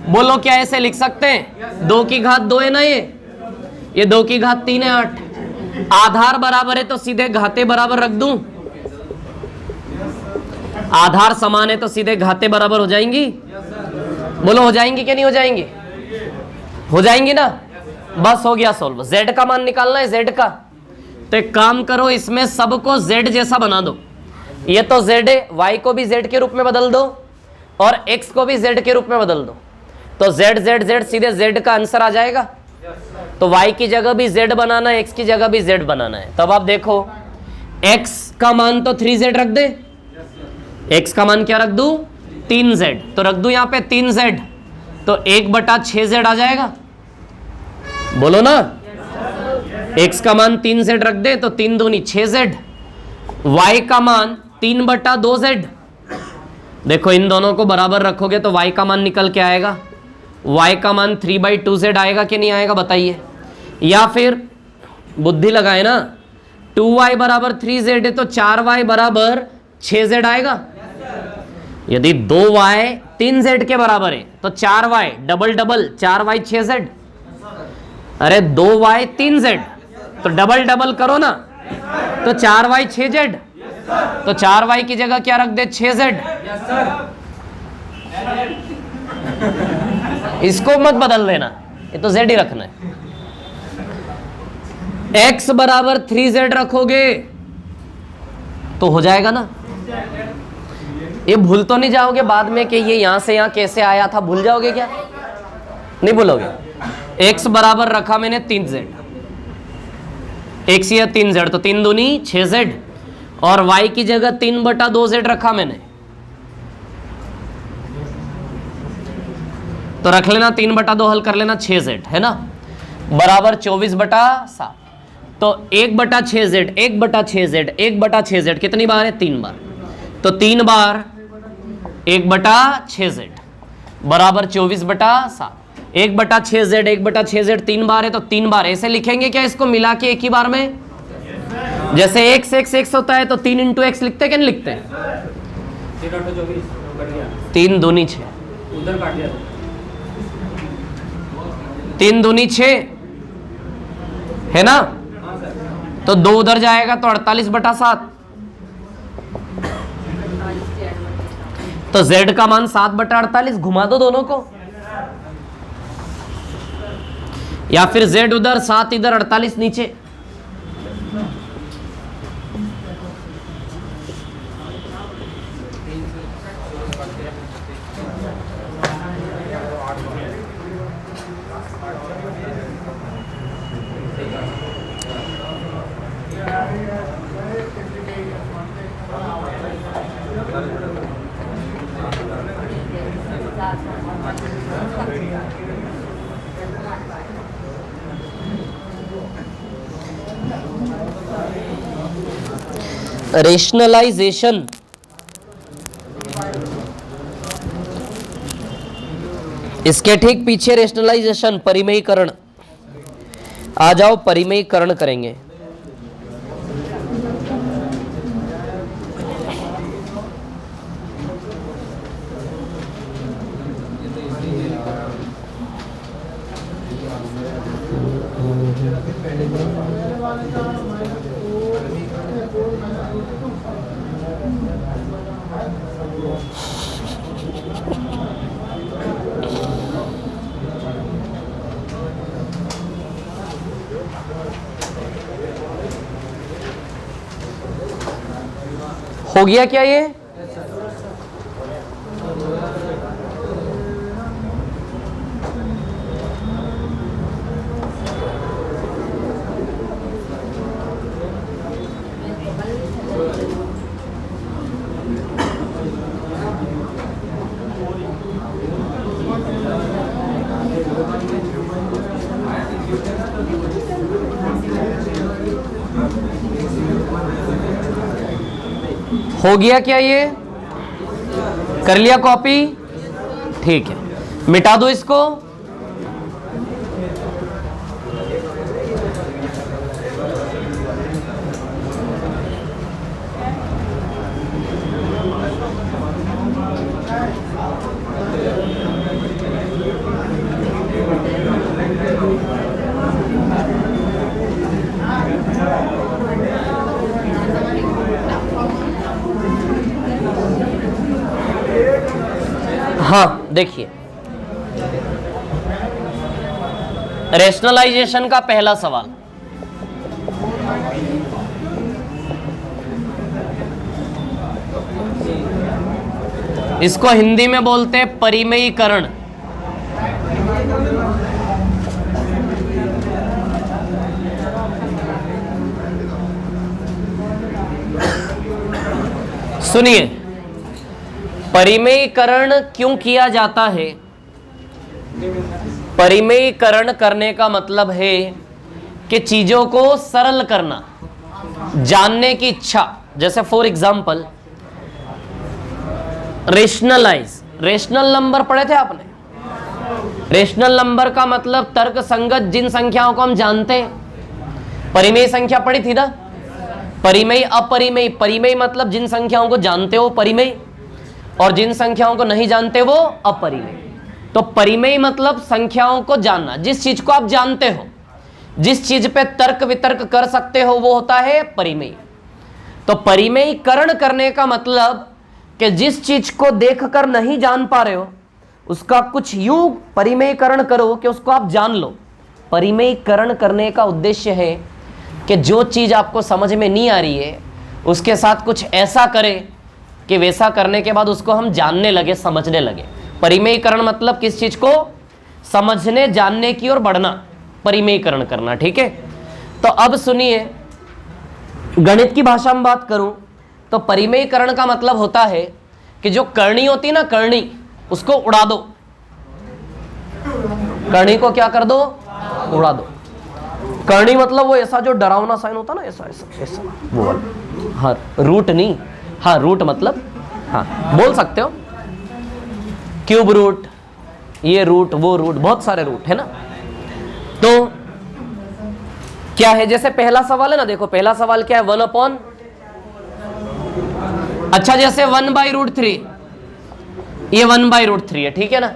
बोलो क्या ऐसे लिख सकते हैं? 2 की घात 2 है ना, ये 2 की घात 3 है 8। आधार बराबर है तो सीधे घाते बराबर रख दूं। आधार समान है तो सीधे घाते बराबर हो जाएंगी। बोलो हो जाएंगी कि नहीं हो जाएंगी? हो जाएंगी ना। बस हो गया सोल्व। z का मान निकालना है, z का। तो एक काम करो, इसमें सबको z जैसा बना दो। ये तो z है, y को भी z के रूप में बदल दो और x को भी z के रूप में बदल दो। तो z z z सीधे z का आंसर आ जाएगा। तो y की जगह भी z बनाना है, x की जगह भी z बनाना है। तब आप देखो, x का मान तो 3z रख दे। x का मान क्या रख दूं? 3z, तो रख दूं यहां पे 3z, तो 1/6z आ जाएगा। बोलो ना, x का मान 3z रख दे तो 3 दूनी 6z, y का मान 3/2z। देखो इन दोनों को बराबर रखोगे तो y का मान निकल के आएगा, y का मान 3/2z आएगा कि नहीं आएगा बताइए। या फिर बुद्धि लगाए ना, 2y बराबर 3z है तो 4y बराबर 6z आएगा। यदि 2y 3z के बराबर है तो 4y double double 4y 6z। अरे 2y 3z तो डबल डबल करो ना, तो 4y 6z, तो 4y की जगह क्या रख दे 6z। इसको मत बदल देना, ये तो z ही रखना है। x बराबर 3z रखोगे तो हो जाएगा ना। ये भूल तो नहीं जाओगे बाद में कि ये यहां से यहां कैसे आया था, भूल जाओगे क्या? नहीं भूलोगे। x बराबर रखा मैंने 3z, x या 3z तो 3 दूनी 6z, और y की जगह 3/2z रखा मैंने, तो रख लेना 3/2 हल कर लेना 6z है ना, बराबर 24/7। तो 1/6z 1/6z 1/6z कितनी बार है? 3 बार, तो 3 बार 1/6z बराबर 24/7। 1/6z 1/6z 3 बार है तो 3 बार ऐसे लिखेंगे क्या इसको मिला के एक ही बार में? जैसे x x x होता है तो 3 × x लिखते क्या नहीं लिखते? 3 दूनी 6, उधर काट दिया 3 दूनी 6 है ना, तो 2 उधर जाएगा तो 48/7। तो z का मान 7/48, घुमा दो दोनों को, या फिर z उधर 7 इधर 48 नीचे। रेशनलाइजेशन, इसके ठीक पीछे रेशनलाइजेशन परिमेयीकरण। आ जाओ परिमेयीकरण करेंगे। हो गया क्या ये? हो गया क्या ये? कर लिया कॉपी? ठीक है, मिटा दो इसको। हाँ देखिए, रेशनलाइजेशन का पहला सवाल, इसको हिंदी में बोलते हैं परिमेयीकरण। सुनिए, परिमेयीकरण क्यों किया जाता है? परिमेयीकरण करने का मतलब है कि चीजों को सरल करना, जानने की इच्छा। जैसे for example rationalise, rational number पढ़े थे आपने? रेशनल नंबर का मतलब तर्क संगत जिन संख्याओं को हम जानते हैं। परिमेय संख्या पढ़ी थी ना? परिमेय अपरिमेय, परिमेय मतलब जिन संख्याओं को जानते हो परिमेय, और जिन संख्याओं को नहीं जानते वो अपरिमेय। तो परिमेय मतलब संख्याओं को जानना, जिस चीज को आप जानते हो, जिस चीज पे तर्क वितर्क कर सकते हो, वो होता है परिमेय। तो परिमेयीकरण करने का मतलब कि जिस चीज को देखकर नहीं जान पा रहे हो उसका कुछ यूं परिमेयीकरण करो कि उसको आप जान लो। परिमेयीकरण करने का उद्देश्य है कि जो चीज आपको समझ में नहीं आ रही है उसके साथ कुछ ऐसा करे कि वैसा करने के बाद उसको हम जानने लगे, समझने लगे। परिमेयीकरण मतलब किस चीज को समझने जानने की ओर बढ़ना, परिमेयीकरण करना। ठीक है, तो अब सुनिए, गणित की भाषा में बात करूं तो परिमेयीकरण का मतलब होता है कि जो करनी होती ना, करनी, उसको उड़ा दो। करनी को क्या कर दो? उड़ा दो। करनी मतलब वो ऐसा जो डरावना साइन होता ना, ऐसा ऐसा ऐसा, वो। हाँ, रूट नहीं, हाँ रूट मतलब, हाँ बोल सकते हो, क्यूब रूट, ये रूट, वो रूट, बहुत सारे रूट है ना। तो क्या है, जैसे पहला सवाल है ना, देखो पहला सवाल क्या है, 1/, अच्छा जैसे 1/√3, ये 1/√3 है, ठीक है ना।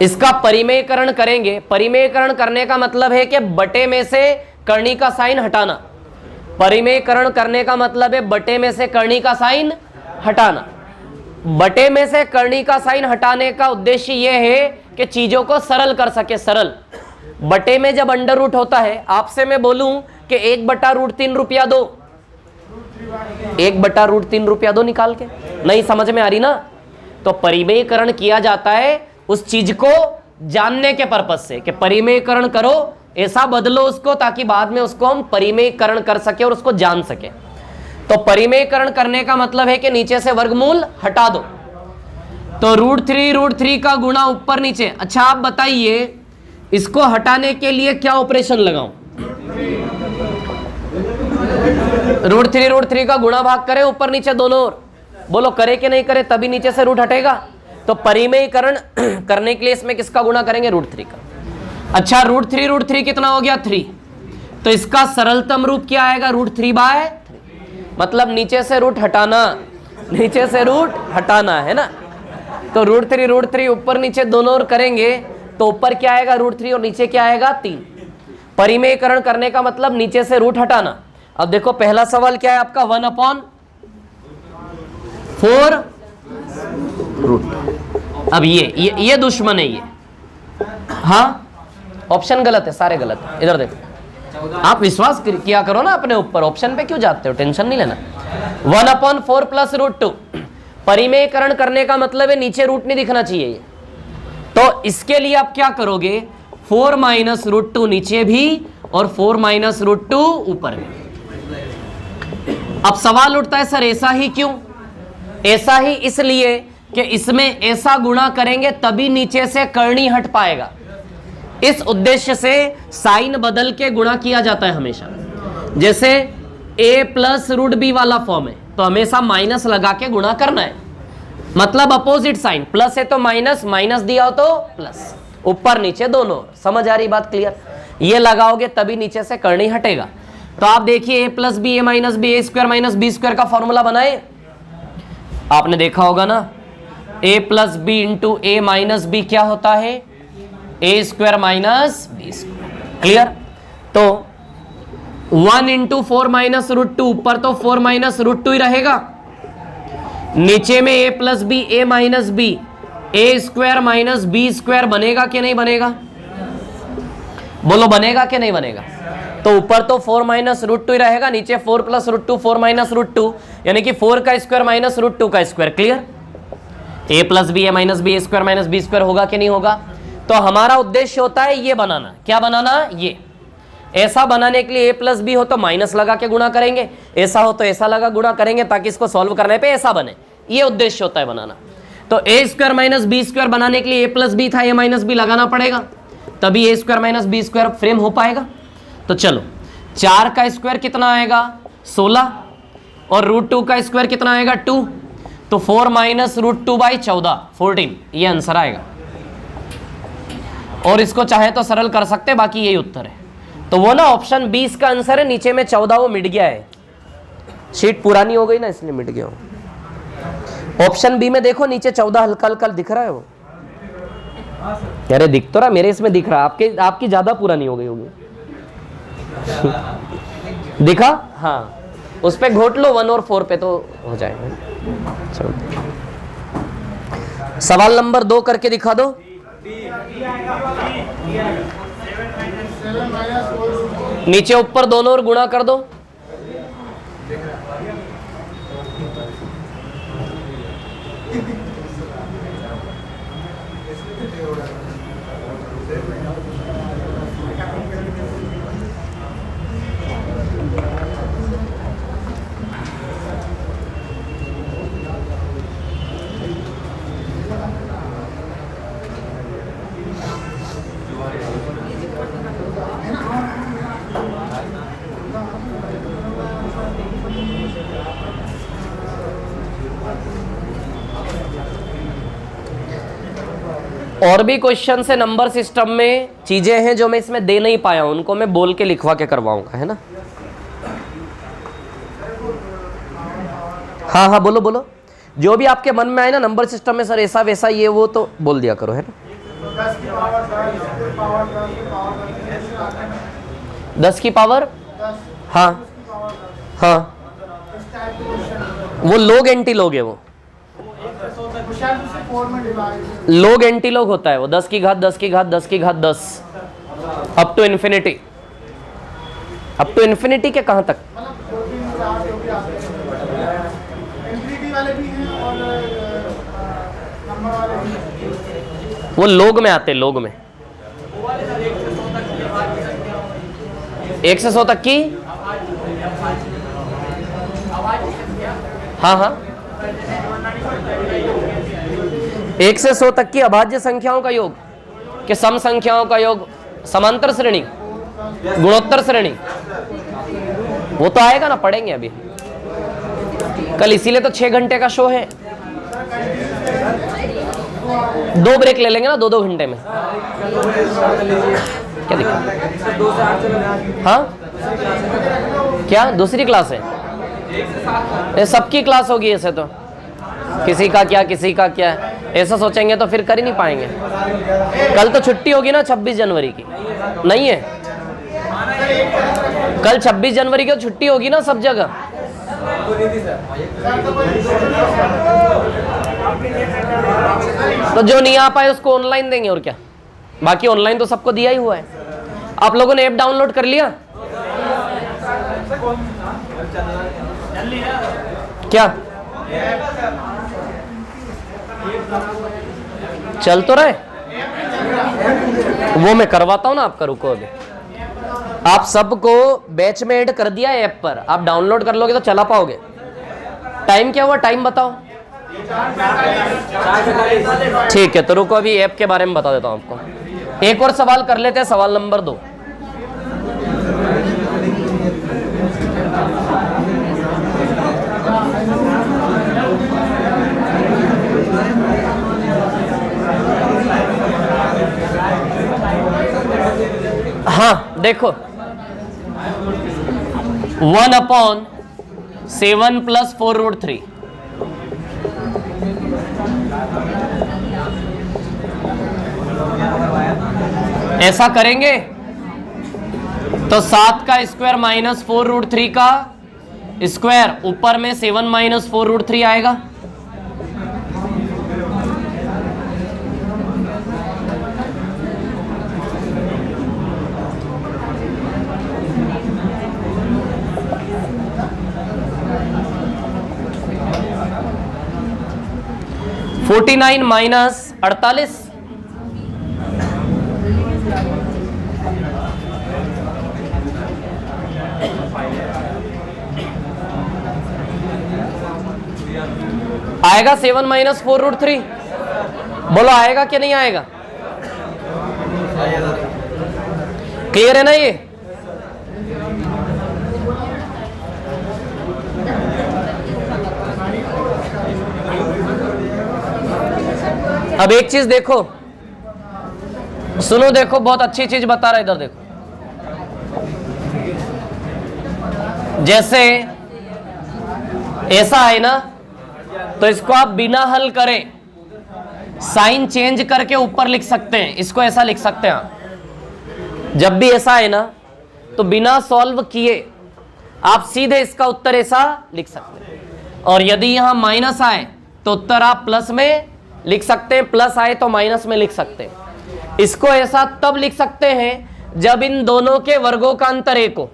इसका परिमेयीकरण करेंगे। परिमेयीकरण करने का मतलब है कि बटे में से करनी का साइन हटाना। परिमेयीकरण करने का मतलब है बटे में से करनी का साइन हटाना। बटे में से करनी का साइन हटाने का उद्देश्य यह है कि चीजों को सरल कर सके, सरल। बटे में जब अंडर रूट होता है, आपसे मैं बोलूं कि 1/√3 रुपया दो, 1/√3 रुपया दो निकाल के, नहीं समझ में आ रही ना? तो परिमेयीकरण किया जाता है उस चीज को जानने के पर्पज से कि परिमेयीकरण करो, ऐसा बदलो उसको ताकि बाद में उसको हम परिमेयीकरण कर सके और उसको जान सके। तो परिमेयीकरण करने का मतलब है कि नीचे से वर्गमूल हटा दो। तो √3 का गुणा ऊपर नीचे। अच्छा आप बताइए, इसको हटाने के लिए क्या ऑपरेशन लगाऊं? √3 का गुणा भाग करें ऊपर नीचे दोनों ओर, बोलो करे कि नहीं करे, तभी नीचे से रूट हटेगा। तो परिमेयीकरण करने के लिए इसमें किसका गुणा करेंगे? √3 का। अच्छा √3 कितना हो गया? 3। तो इसका सरलतम रूप क्या आएगा? √3/3, मतलब नीचे से रूट हटाना, नीचे से रूट हटाना है ना। तो √3 ऊपर नीचे दोनों ओर करेंगे तो ऊपर क्या आएगा? √3 और नीचे क्या आएगा? 3। परिमेयीकरण करने का मतलब नीचे से रूट हटाना। अब देखो पहला सवाल क्या है आपका? 1/4 रूट। अब ये दुश्मन है ये, हाँ ऑप्शन गलत है, सारे गलत है। इधर देखो, आप विश्वास किया करो ना अपने ऊपर, ऑप्शन पे क्यों जाते हो? टेंशन नहीं लेना। 1/4 + √2। परिमेयीकरण करने का मतलब है नीचे रूट नहीं दिखना चाहिए ये। तो इसके लिए आप क्या करोगे? 4 - √2 नीचे भी और 4 - √2 ऊपर भी। अब सवाल उठता है सर ऐसा ही क्यों? ऐसा ही इसलिए कि इसमें ऐसा गुणा करेंगे तभी नीचे से करनी हट पाएगा। इस उद्देश्य से साइन बदल के गुणा किया जाता है हमेशा। जैसे a + √b वाला फॉर्म है तो हमेशा माइनस लगा के गुणा करना है, मतलब अपोजिट साइन, प्लस है तो माइनस, माइनस दिया हो तो प्लस, ऊपर नीचे दोनों। समझ आ रही बात? क्लियर? ये लगाओगे तभी नीचे से करनी हटेगा। तो आप देखिए a + b a - b a² - b² का फॉर्मूला बनाए, आपने देखा होगा ना। a + b × a - b क्या होता है? a² - b²। क्लियर? तो 1 × 4 - √2, ऊपर तो 4 - √2 ही रहेगा, नीचे में a + b a - b a² - b² बनेगा कि नहीं बनेगा? बोलो बनेगा कि नहीं बनेगा? तो ऊपर तो 4 - √2 ही रहेगा, नीचे 4 + √2 4 - √2, यानी कि 4 का स्क्वायर - √2 का square. Clear? a + b a - b a² - b² होगा कि नहीं होगा? तो हमारा उद्देश्य होता है ये बनाना। क्या बनाना? ये। ऐसा बनाने के लिए a + b हो तो माइनस लगा के गुणा करेंगे, ऐसा हो तो ऐसा लगा गुणा करेंगे, ताकि इसको सॉल्व करने पे ऐसा बने। ये उद्देश्य होता है बनाना। तो ए स्क्वायर माइनस बी स्क्वायर बनाने के लिए ए प्लस बी था, ए माइनस बी लगाना पड़ेगा, तभी a square minus b square frame हो पाएगा। तो चलो 4 का स्क्वायर कितना आएगा 16, और √2 का स्क्वायर कितना आएगा 2, तो 4 माइनस √2 बाई 14 14, ये आंसर आएगा। और इसको चाहे तो सरल कर सकते, बाकी यही उत्तर है। तो वो ना ऑप्शन 20 का आंसर है, नीचे में 14 वो मिट गया है, शीट पुरानी हो गई ना इसलिए मिट गया हो। ऑप्शन बी में देखो नीचे 14 हल्का हल्का दिख रहा है वो, अरे दिख तो रहा, मेरे इसमें दिख रहा, आपकी ज्यादा पुरानी हो गई होगी। दिखा? हाँ, उस पे घोट लो 1 और 4 पे तो हो जाएगा। सवाल नंबर 2 करके दिखा दो। नीचे ऊपर दोनों और गुणा कर दो। और भी क्वेश्चन से नंबर सिस्टम में चीजें हैं जो मैं इसमें दे नहीं पाया, उनको मैं बोल के लिखवा के करवाऊंगा, है ना। हाँ हाँ बोलो बोलो, जो भी आपके मन में आए ना नंबर सिस्टम में, सर ऐसा वैसा ये वो, तो बोल दिया करो, है ना। 10 की पावर, हाँ हाँ, वो लोग एंटी लोग है, वो लोग एंटी लोग होता है वो, 10 की घात 10 की घात 10 की घात 10 up to infinity. Up to infinity के कहां तक? वो लोग में आते, लोग में 1 से 100 तक की, हाँ हाँ, 1 से 100 तक की अभाज्य संख्याओं का योग, कि सम संख्याओं का योग, समांतर श्रेणी, गुणोत्तर श्रेणी, वो तो आएगा ना, पढ़ेंगे अभी कल, इसीलिए तो 6 घंटे का शो है। 2 ब्रेक ले लेंगे ना 2-2 घंटे में, क्या दिक्कत? हाँ क्या दूसरी क्लास है? ये सबकी क्लास होगी ऐसे तो, किसी का क्या किसी का क्या, ऐसा सोचेंगे तो फिर कर ही नहीं पाएंगे। कल तो छुट्टी होगी ना 26 जनवरी की, नहीं है? कल 26 जनवरी की छुट्टी होगी ना सब जगह। तो जो नहीं आ पाए उसको ऑनलाइन देंगे, और क्या, बाकी ऑनलाइन तो सबको दिया ही हुआ है। आप लोगों ने ऐप डाउनलोड कर लिया क्या? चल तो रहे, वो मैं करवाता हूं ना आपका, रुको अभी। आप सबको बैच में ऐड कर दिया है ऐप पर, आप डाउनलोड कर लोगे तो चला पाओगे। टाइम क्या हुआ, टाइम बताओ। ठीक है, तो रुको अभी ऐप के बारे में बता देता हूं आपको। एक और सवाल कर लेते हैं, सवाल नंबर 2। हाँ देखो, 1/7 + 4√3, ऐसा करेंगे तो 7 का स्क्वायर माइनस 4√3 का स्क्वायर, ऊपर में 7 माइनस 4√3 आएगा। -49 माइनस 48, आएगा 7 माइनस 4√3? बोलो आएगा कि नहीं आएगा? क्लियर है ना ये? अब एक चीज देखो, सुनो, देखो बहुत अच्छी चीज बता रहा है, इधर देखो। जैसे ऐसा है ना, तो इसको आप बिना हल करे साइन चेंज करके ऊपर लिख सकते हैं। इसको ऐसा लिख सकते हैं आप, जब भी ऐसा है ना तो बिना सॉल्व किए आप सीधे इसका उत्तर ऐसा लिख सकते हैं। और यदि यहां माइनस आए तो उत्तर आप प्लस में लिख सकते हैं, प्लस आए तो माइनस में लिख सकते हैं। इसको ऐसा तब लिख सकते हैं जब इन दोनों के वर्गों का अंतर 1 हो।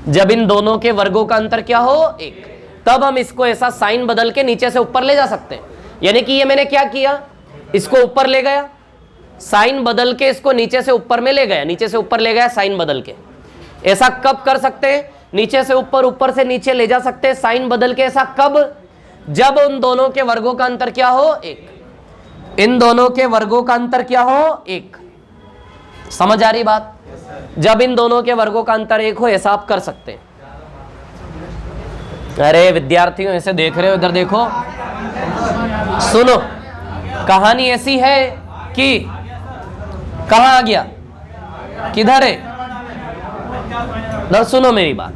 जब इन दोनों के वर्गों का अंतर क्या हो? 1। तब हम इसको ऐसा साइन बदल के नीचे से ऊपर ले जा सकते हैं। यानी कि ये मैंने क्या किया, इसको ऊपर ले गया, साइन बदल के इसको नीचे से ऊपर में ले गया, नीचे से ऊपर ले गया साइन बदल के। ऐसा कब कर सकते हैं? नीचे से ऊपर, ऊपर से नीचे ले जा सकते हैं साइन बदल के। ऐसा कब? जब उन दोनों के वर्गों का अंतर क्या हो? 1। इन दोनों के वर्गों का अंतर क्या हो? 1। समझ आ रही बात? जब इन दोनों के वर्गों का अंतर 1 हो, ऐसा आप कर सकते हैं। अरे विद्यार्थियों ऐसे देख रहे हो, इधर देखो, सुनो, कहानी ऐसी है कि कहां आ गया, किधर है? सुनो मेरी बात।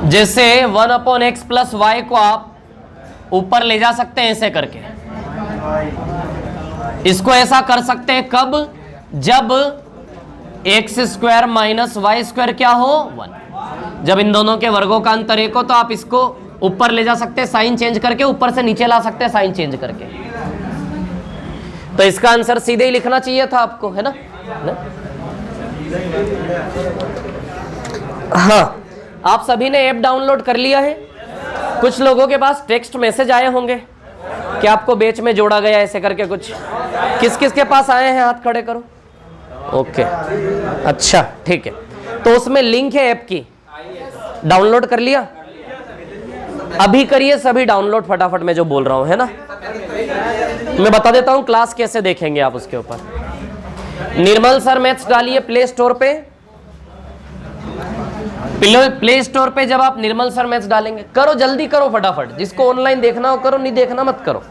जैसे 1/x + y को आप ऊपर ले जा सकते हैं ऐसे करके। इसको ऐसा कर सकते हैं कब? जब x² - y² क्या हो? 1। जब इन दोनों के वर्गों का अंतर 1 हो तो आप इसको ऊपर ले जा सकते हैं साइन चेंज करके, ऊपर से नीचे ला सकते हैं साइन चेंज करके। तो इसका आंसर सीधे ही लिखना चाहिए था आपको, है ना? हाँ, आप सभी ने ऐप डाउनलोड कर लिया है। कुछ लोगों के पास टेक्स्ट मैसेज आए होंगे कि आपको बैच में जोड़ा गया ऐसे करके कुछ। किस किस के पास आए हैं? हाथ खड़े करो। ओके, अच्छा ठीक है। तो उसमें लिंक है ऐप की, डाउनलोड कर लिया? अभी करिए सभी डाउनलोड फटाफट, मैं जो बोल रहा हूं, है ना? मैं बता देता हूं क्लास कैसे देखेंगे आप उसके ऊपर। निर्मल सर मैथ्स डालिए प्ले स्टोर पे। प्ले स्टोर पे जब आप निर्मल सर मैथ्स डालेंगे, करो जल्दी करो फटाफट, जिसको ऑनलाइन देखना हो करो, नहीं देखना मत करो।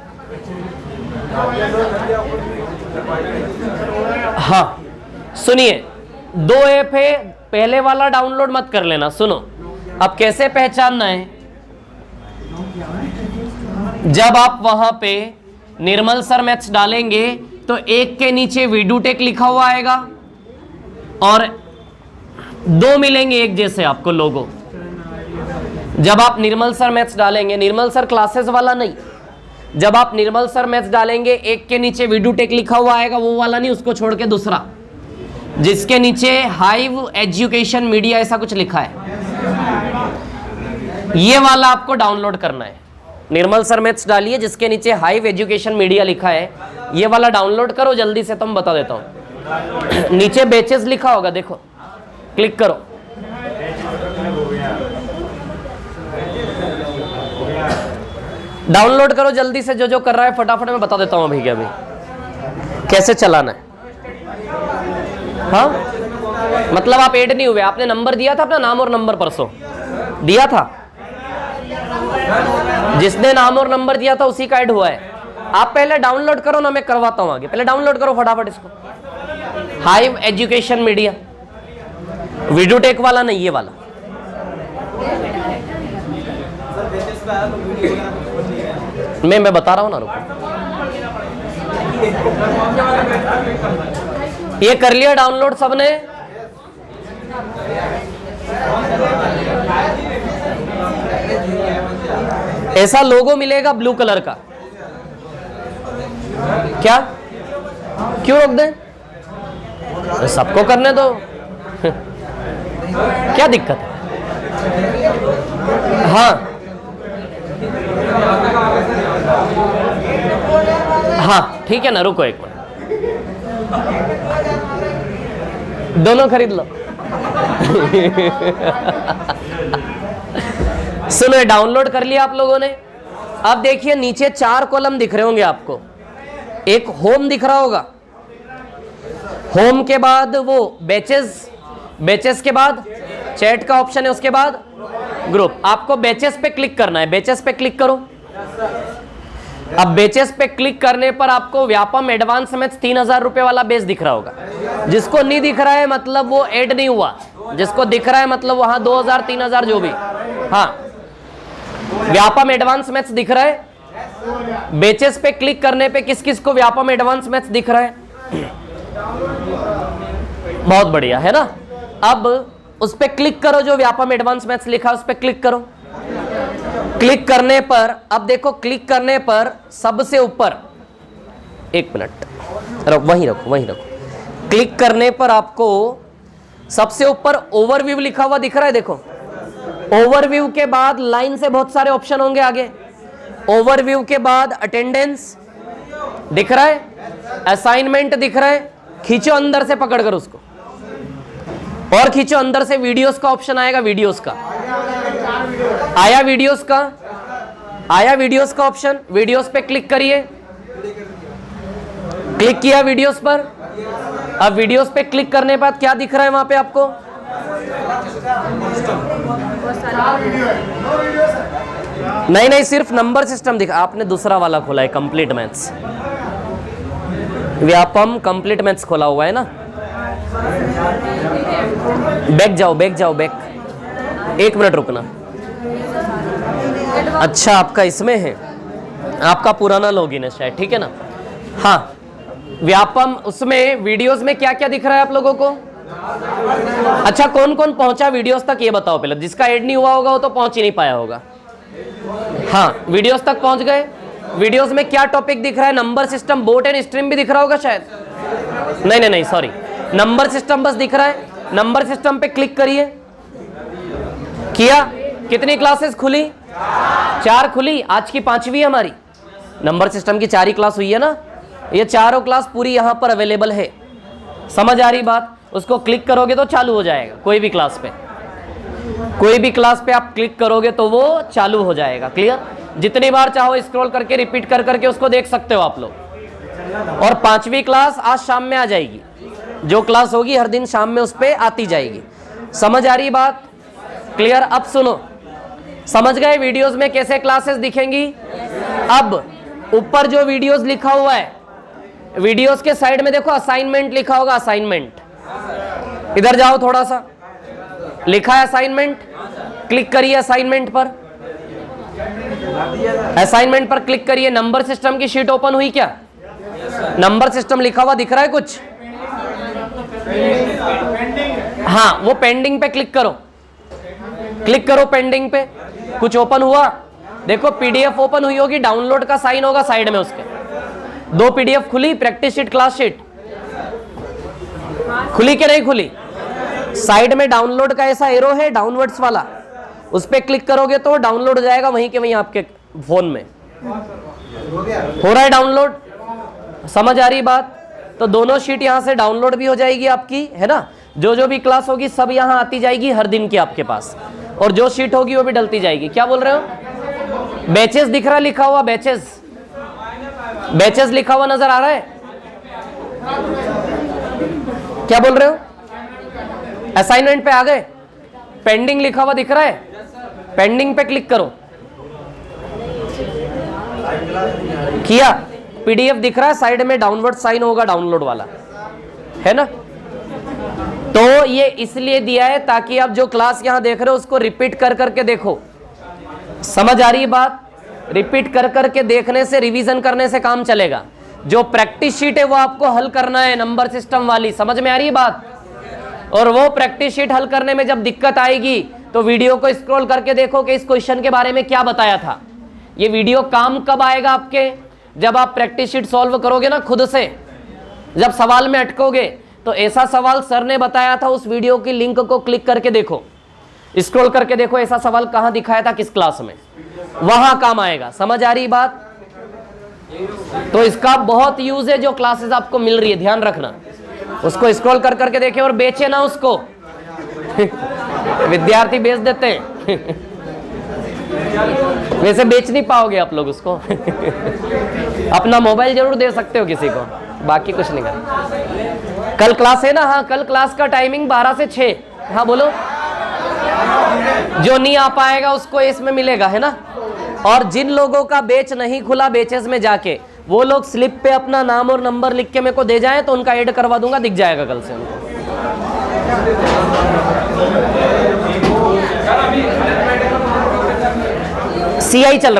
हाँ सुनिए, 2 ऐप है, पहले वाला डाउनलोड मत कर लेना। सुनो, अब कैसे पहचानना है? जब आप वहां पे निर्मल सर मैथ्स डालेंगे तो एक के नीचे वीडूटेक लिखा हुआ आएगा और 2 मिलेंगे एक जैसे आपको लोगो। जब आप निर्मल सर मैथ्स डालेंगे, निर्मल सर क्लासेस वाला नहीं, जब आप निर्मल सर मैथ्स डालेंगे एक के नीचे वीडूटेक लिखा हुआ आएगा, वो वाला नहीं, उसको छोड़ के दूसरा जिसके नीचे हाइव एजुकेशन मीडिया ऐसा कुछ लिखा है, ये वाला आपको डाउनलोड करना है। निर्मल सर मैथ्स डालिए, जिसके नीचे हाइव एजुकेशन मीडिया लिखा है, ये वाला डाउनलोड करो जल्दी से, तो मैं बता देता हूं। नीचे बैचेस लिखा होगा, देखो, क्लिक करो। डाउनलोड करो जल्दी से, जो जो कर रहा है फटाफट मैं बता देता हूं अभी के अभी कैसे चलाना है। हाँ, मतलब आप ऐड नहीं हुए, आपने नंबर दिया था, अपना नाम और नंबर परसों दिया था, जिसने नाम और नंबर दिया था उसी का ऐड हुआ है। आप पहले डाउनलोड करो ना, मैं करवाता हूं आगे, पहले डाउनलोड करो फटाफट इसको। हाइव एजुकेशन मीडिया, वीडियोटेक वाला नहीं, ये वाला। मैं बता रहा हूं ना, रुको। ये कर लिया डाउनलोड सबने? ऐसा लोगो मिलेगा ब्लू कलर का, क्या? क्यों रोक दें? सबको करने दो। क्या दिक्कत है? हाँ हाँ ठीक है ना, रुको एक मिनट, दोनों खरीद लो। सुनो, डाउनलोड कर लिया आप लोगों ने। अब देखिए नीचे 4 कॉलम दिख रहे होंगे आपको। एक होम दिख रहा होगा, होम के बाद वो बैचेस, बैचेस के बाद चैट का ऑप्शन है, उसके बाद ग्रुप। आपको बैचेस पे क्लिक करना है, बैचेस पे क्लिक करो। अब बैचेस पे क्लिक करने पर आपको व्यापम एडवांस मैथ्स 3000 रुपए वाला बेस दिख रहा होगा। जिसको नहीं दिख रहा है मतलब वो ऐड नहीं हुआ, जिसको दिख रहा है मतलब वहां 2000 3000 जो भी। हाँ, व्यापम एडवांस मैथ्स दिख रहा है। बैचेस पे क्लिक करने पे किस किस को व्यापम एडवांस मैथ्स दिख रहा है? बहुत बढ़िया, है ना। अब उस पे क्लिक करो, जो व्यापम एडवांस मैथ्स लिखा है उस पे क्लिक करो। क्लिक करने पर अब देखो, क्लिक करने पर सबसे ऊपर, एक मिनट रखो, वहीं रखो, वहीं रखो। क्लिक करने पर आपको सबसे ऊपर ओवरव्यू लिखा हुआ दिख रहा है, देखो। ओवरव्यू के बाद लाइन से बहुत सारे ऑप्शन होंगे आगे। ओवरव्यू के बाद अटेंडेंस दिख रहा है, असाइनमेंट दिख रहा है। खींचो अंदर से पकड़कर उसको, और खींचो अंदर से। वीडियोस का ऑप्शन आएगा, वीडियोस का आया, वीडियोस का आया, वीडियोस का ऑप्शन। वीडियोस पे क्लिक करिए, क्लिक किया वीडियोस पर। अब वीडियोस पे क्लिक करने के बाद क्या दिख रहा है वहां पे आपको? नहीं नहीं, सिर्फ नंबर सिस्टम दिखा। आपने दूसरा वाला खोला है, complete maths, Vyapam complete maths खोला हुआ है ना। बैक जाओ, बैक जाओ, बैक। 1 मिनट रुकना। अच्छा, आपका इसमें है, आपका पुराना लॉगिन है शायद, ठीक है ना। हाँ, व्यापम उसमें वीडियोस में क्या क्या दिख रहा है आप लोगों को? अच्छा, कौन कौन पहुंचा वीडियोस तक ये बताओ पहले। जिसका ऐड नहीं हुआ होगा वो तो पहुंच ही नहीं पाया होगा। हाँ, वीडियोस तक पहुंच गए। वीडियोस में क्या टॉपिक दिख रहा है? Number system, boat and stream भी दिख रहा होगा शायद। नहीं नहीं नहीं, सॉरी, नंबर सिस्टम बस दिख रहा है। नंबर सिस्टम पे क्लिक करिए। किया? कितनी क्लासेस खुली? 4 खुली। आज की 5वीं हमारी। नंबर सिस्टम की 4 ही क्लास हुई है ना। ये चारों क्लास पूरी यहां पर अवेलेबल है। समझ आ रही बात? उसको क्लिक करोगे तो चालू हो जाएगा। कोई भी क्लास पे, कोई भी क्लास पे आप क्लिक करोगे तो वो चालू हो जाएगा। क्लियर? जितनी बार चाहो स्क्रॉल करके रिपीट कर करके उसको देख सकते हो आप लोग। और 5वीं क्लास आज शाम में आ जाएगी। जो क्लास होगी हर दिन शाम में उस पे आती जाएगी। समझ आ रही बात? क्लियर? अब सुनो, समझ गए वीडियोस में कैसे क्लासेस दिखेंगी? अब ऊपर जो वीडियोस लिखा हुआ है, वीडियोस के साइड में देखो असाइनमेंट लिखा होगा। असाइनमेंट, इधर जाओ थोड़ा सा, लिखा है असाइनमेंट। क्लिक करिए असाइनमेंट पर। असाइनमेंट पर क्लिक करिए। नंबर सिस्टम की शीट ओपन हुई क्या? नंबर सिस्टम लिखा हुआ दिख रहा है कुछ? हाँ, वो पेंडिंग पे क्लिक करो। क्लिक करो पेंडिंग पे। कुछ ओपन हुआ? देखो पीडीएफ ओपन हुई होगी, डाउनलोड का साइन होगा साइड में उसके। 2 पीडीएफ खुली, प्रैक्टिस शीट, क्लास शीट खुली कि नहीं खुली? साइड में डाउनलोड का ऐसा एरो है डाउनवर्ड्स वाला, उस पर क्लिक करोगे तो डाउनलोड हो जाएगा वहीं के वहीं आपके फोन में। हो रहा है डाउनलोड? समझ आ रही बात? तो दोनों शीट यहां से डाउनलोड भी हो जाएगी आपकी, है ना। जो जो भी क्लास होगी सब यहां आती जाएगी हर दिन की आपके पास, और जो शीट होगी वो भी डलती जाएगी। क्या बोल रहे हो? बैचेस दिख रहा, लिखा हुआ बैचेस, बैचेस लिखा हुआ नजर आ रहा है? क्या बोल रहे हो? असाइनमेंट पे आ गए? पेंडिंग लिखा हुआ दिख रहा है? पेंडिंग पे क्लिक करो। किया? पीडीएफ दिख रहा है, साइड में डाउनवर्ड साइन होगा डाउनलोड वाला, है ना। तो ये इसलिए दिया है ताकि आप जो क्लास यहां देख रहे हो उसको रिपीट कर करके देखो। समझ आ रही है बात? रिपीट कर करके देखने से, रिवीजन करने से काम चलेगा। जो प्रैक्टिस शीट है वो आपको हल करना है, नंबर सिस्टम वाली। समझ में आ रही है बात? और वो प्रैक्टिस शीट हल करने में जब दिक्कत आएगी तो वीडियो को स्क्रॉल करके देखो कि इस क्वेश्चन के बारे में क्या बताया था। ये वीडियो काम कब आएगा आपके? जब आप प्रैक्टिस शीट सॉल्व करोगे ना खुद से, जब सवाल में अटकोगे तो ऐसा सवाल सर ने बताया था, उस वीडियो की लिंक को क्लिक करके देखो, स्क्रॉल करके देखो ऐसा सवाल कहां दिखाया था, किस क्लास में, वहां काम आएगा। समझ आ रही बात? तो इसका बहुत यूज है। जो क्लासेस आपको मिल रही है ध्यान रखना, उसको स्क्रॉल कर करके देखें और बेचे ना उसको। विद्यार्थी बेच देते हैं। वैसे बेच नहीं पाओगे आप लोग उसको। अपना मोबाइल जरूर दे सकते हो किसी को, बाकी कुछ नहीं कर। कल क्लास है ना? हाँ, कल क्लास का टाइमिंग 12 से 6। हाँ बोलो। जो नहीं आ पाएगा उसको इसमें मिलेगा, है ना? और जिन लोगों का बेच नहीं खुला बेचेस में जाके, वो लोग स्लिप पे अपना नाम और नंबर लिख के मेरे को दे जाएं तो उनका ऐड करवा दूंगा, दिख जाएगा कल से उनको। CI चल रहा है।